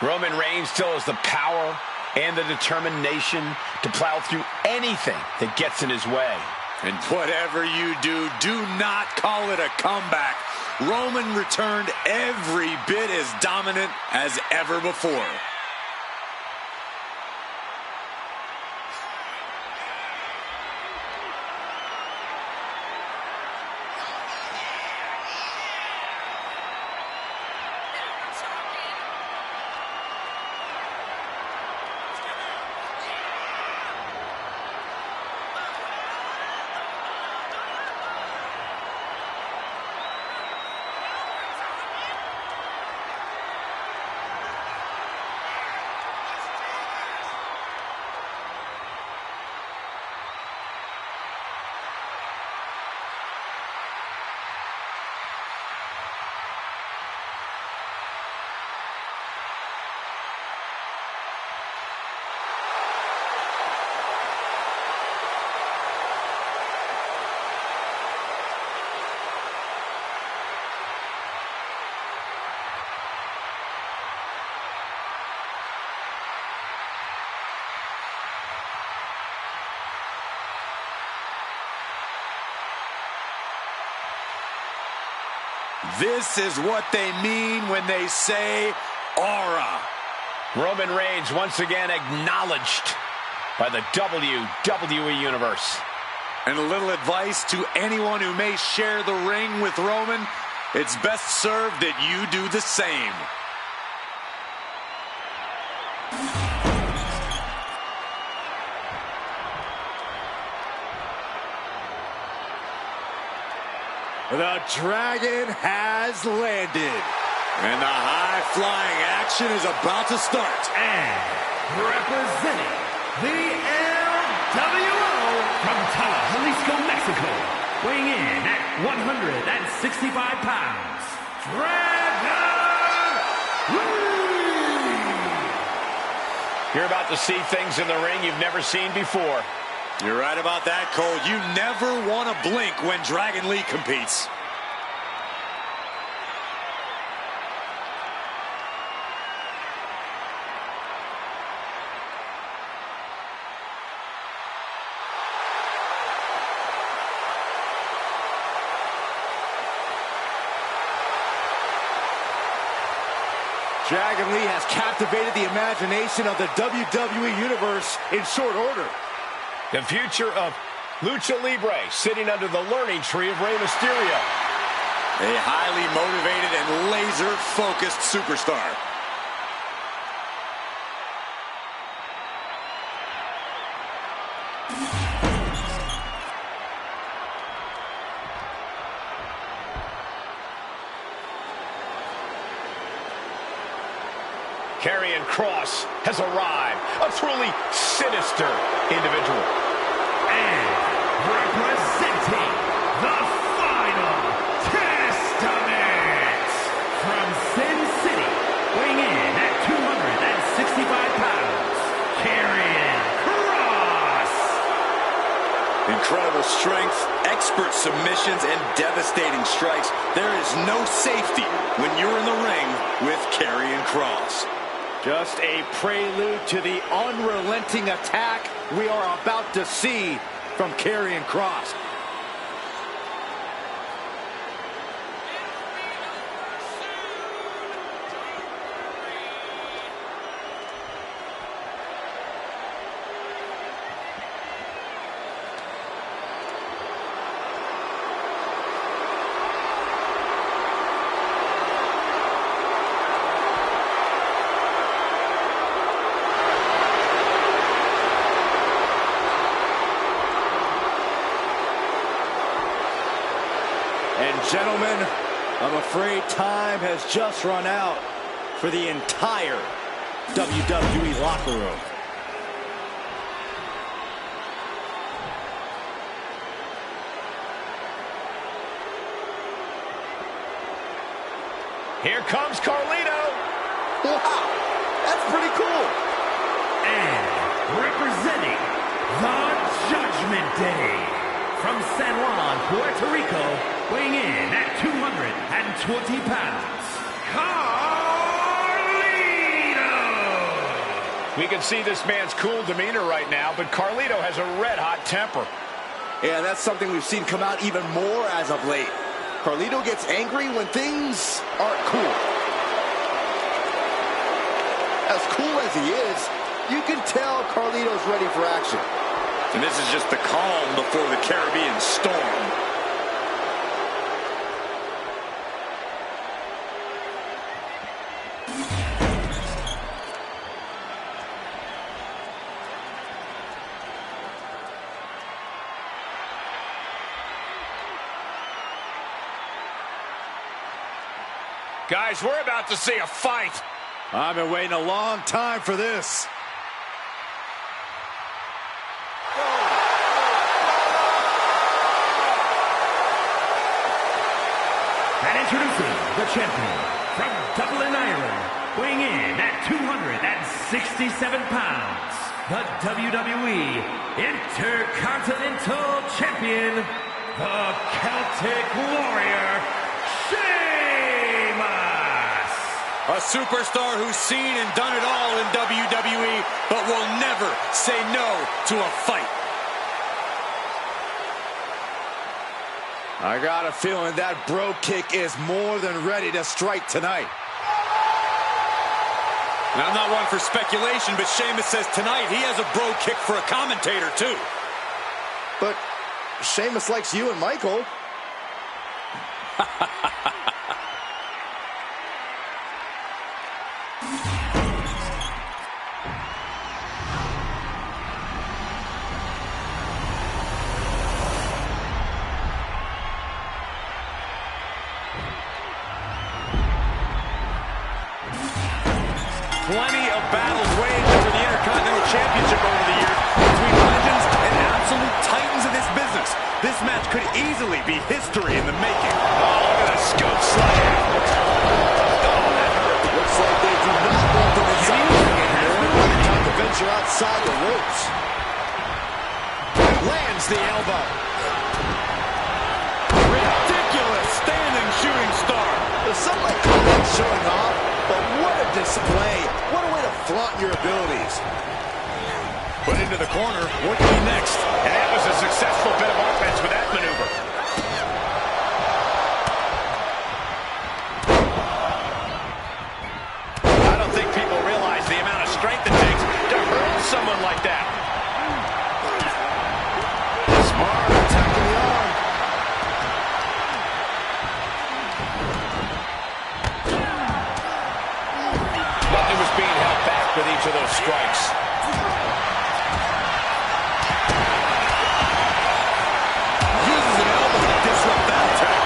Roman Reigns still has the power and the determination to plow through anything that gets in his way. And whatever you do, do not call it a comeback. Roman returned every bit as dominant as ever before. This is what they mean when they say aura. Roman Reigns once again acknowledged by the WWE Universe. And a little advice to anyone who may share the ring with Roman, it's best served that you do the same. The Dragon has landed. And the high-flying action is about to start. And representing the LWO from Jalisco, Mexico, weighing in at 165 pounds, Dragon Lee! You're about to see things in the ring you've never seen before. You're right about that, Cole. You never want to blink when Dragon Lee competes. Dragon Lee has captivated the imagination of the WWE Universe in short order. The future of Lucha Libre sitting under the learning tree of Rey Mysterio. A highly motivated and laser-focused superstar. Karrion Kross has arrived, a truly sinister individual. And representing the Final Testament from Sin City, weighing in at 265 pounds, Karrion Kross. Incredible strength, expert submissions, and devastating strikes. There is no safety when you're in the ring with Karrion Kross. Just a prelude to the unrelenting attack we are about to see from Karrion Kross. And gentlemen, I'm afraid time has just run out for the entire WWE locker room. Here comes Carlito. Wow, that's pretty cool. And representing the Judgment Day from San Juan, Puerto Rico, weighing in at 220 pounds, Carlito! We can see this man's cool demeanor right now, but Carlito has a red-hot temper. Yeah, that's something we've seen come out even more as of late. Carlito gets angry when things aren't cool. As cool as he is, you can tell Carlito's ready for action. And this is just the calm before the Caribbean storm. Guys, we're about to see a fight. I've been waiting a long time for this. And introducing the champion from Dublin, Ireland, weighing in at 267 pounds, the WWE Intercontinental Champion, the Celtic Warrior, Sheamus! A superstar who's seen and done it all in WWE, but will never say no to a fight. I got a feeling that bro kick is more than ready to strike tonight. Now, I'm not one for speculation, but Sheamus says tonight he has a bro kick for a commentator, too. But Sheamus likes you and Michael. Plenty of battles waged over the Intercontinental Championship over the years between legends and absolute titans of this business. This match could easily be history in the making. Oh, look at the scoop slam. Oh, that hurt. Looks like they do not want them inside the ring anymore. Time to venture outside the ropes. Lands the elbow. Ridiculous standing shooting star. Some might call that showing off, but what a display. What a way to flaunt your abilities. Put into the corner. What could be next? And that was a successful bit of offense with that maneuver. I don't think people realize the amount of strength it takes to hurl someone like that. Smart attacking the arm. Nothing was being held back with each of those strikes. Uses an elbow to disrupt that attack.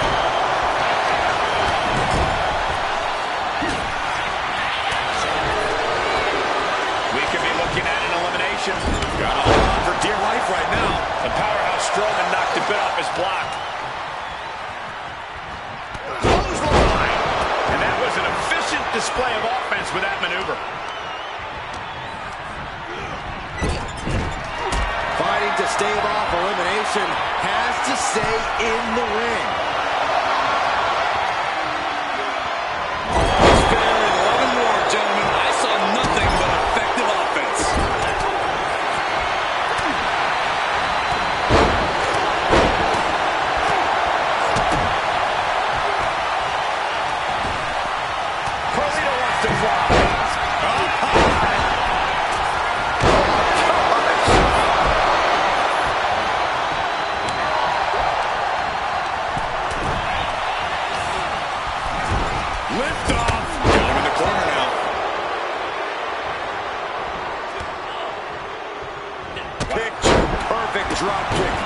We could be looking at an elimination. Got to hold on for dear life right now. The powerhouse Strowman knocked a bit off his block. Clothesline! And that was an efficient display of offense with that maneuver. Fighting to stave off elimination, has to stay in the ring. It's fair and 11 more, gentlemen. I saw nothing but effective offense. Carlito wants to drop. Lift off. Got him in the corner now. Picture perfect drop kick.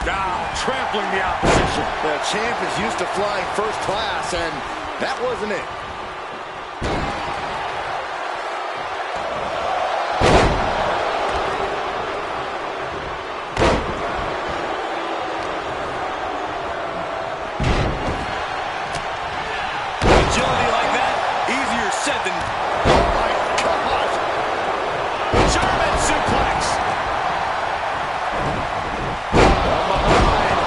Now trampling the opposition. The champ is used to flying first class, and that wasn't it. Agility like that, easier said than... Oh my God! German suplex. From behind.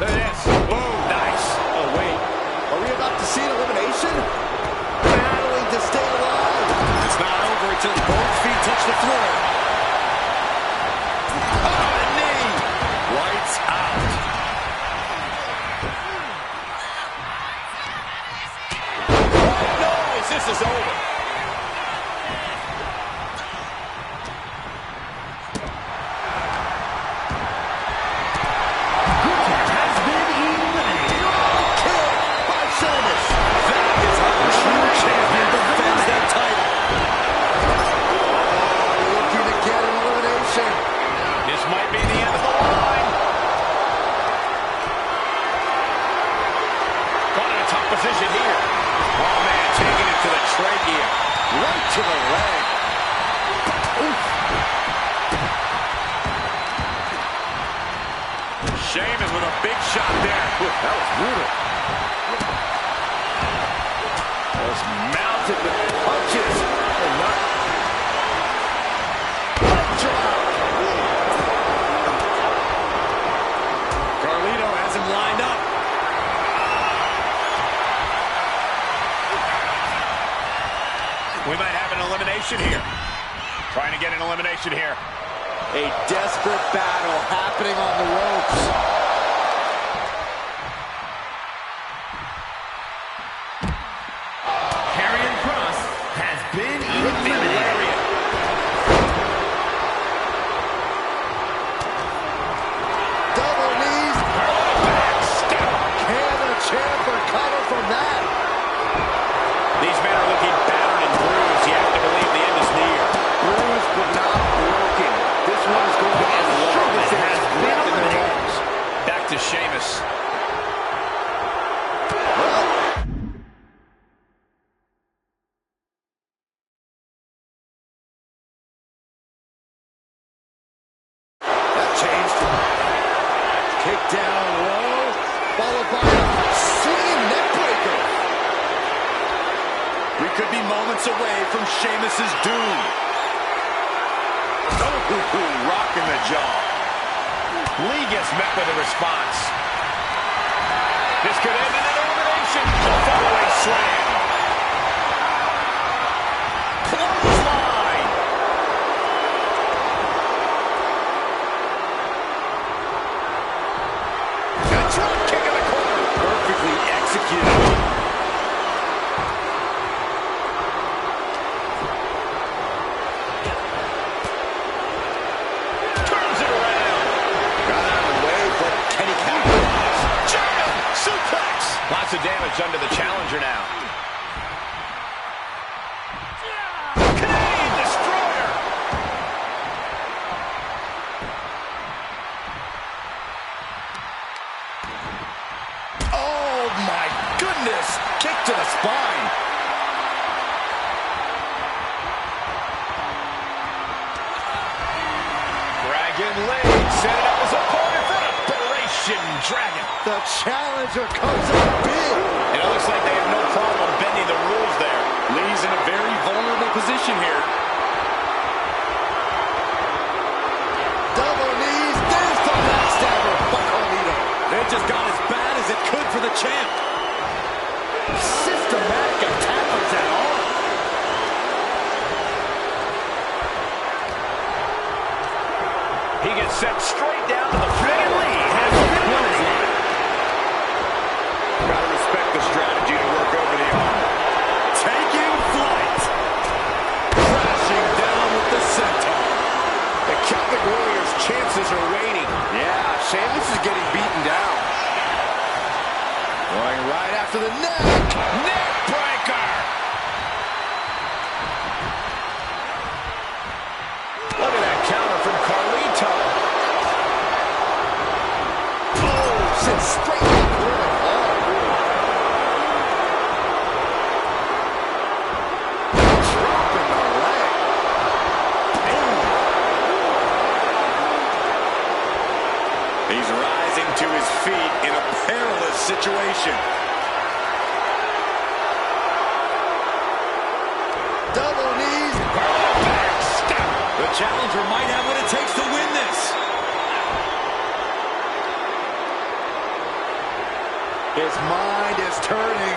Look at this. Boom. Nice. Oh wait, are we about to see an elimination? Battling to stay alive. It's not over until both feet touch the floor. Oh, the knee. Lights out. What noise? This is over. Has been eliminated. Kill by Sheamus. That is how a true champion defends that title. Looking to get an elimination. This might be the end of the line. Caught in a tough position here. Oh, man, taking it to the trachea. Right to the leg. Sheamus with a big shot there. That was brutal. Was mounted with punches. And not... Drop. Carlito has him lined up. We might have an elimination here. Trying to get an elimination here. A desperate battle happening on the ropes. Karrion Kross has been With the eliminated. lariat. Double knees. Backstep. Can the champ recover from that? These men are looking battered and bruised. You have to believe the end is near. Bruised but not broken. This one is going as long as it has left in their arms. moments away from Sheamus's doom. Oh, rocking the jaw. Lee gets met with a response. This could end in an elimination. The following slam. Clothesline. A drop kick in the corner. Perfectly executed. Turns it around. Got out of the way, but can he capitalize? Giant suplex. Lots of damage under the challenger now. Canadian Destroyer. Oh, my goodness. Kick to the spine. Dragon leg. Set it up as a opponent for an operation dragon. The challenger comes up big. And it looks like they have no problem bending the rules there. Lee's in a very vulnerable position here. Double knees. There's the backstabber by Carlito. It just got as bad as it could for the champ. Systematic attack on that arm. He gets sent straight down to the floor. Lee has been eliminated. Gotta respect the strategy to work over the arm. Taking flight. Crashing down with the senton. The Celtic Warriors' chances are waning. Yeah, Sheamus is getting beaten down. Going right after the neck. Neck breaker. Look at that counter from Carlito. Oh, sent straight to the groin. Dropping the leg. He's rising to his feet in a perilous situation. Double knees. Backstab. The challenger might have what it takes to win this. His mind is turning.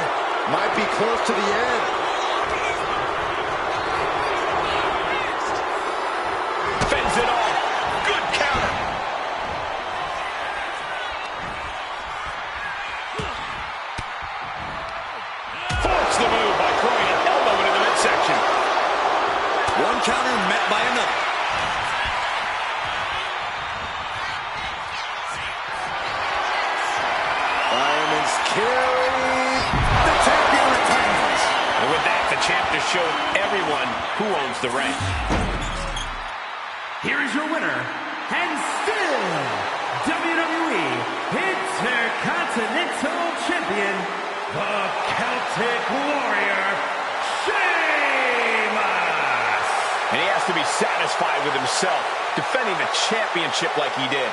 Might be close to the end. Fends it off. Good counter. Force the move by throwing an elbow into the midsection. One counter met by another. Fireman's carry. The champion retains. And with that, the champ just showed everyone who owns the ring. Here is your winner, and still WWE Intercontinental Champion, the Celtic Warrior, Sheamus! And he has to be satisfied with himself, defending the championship like he did.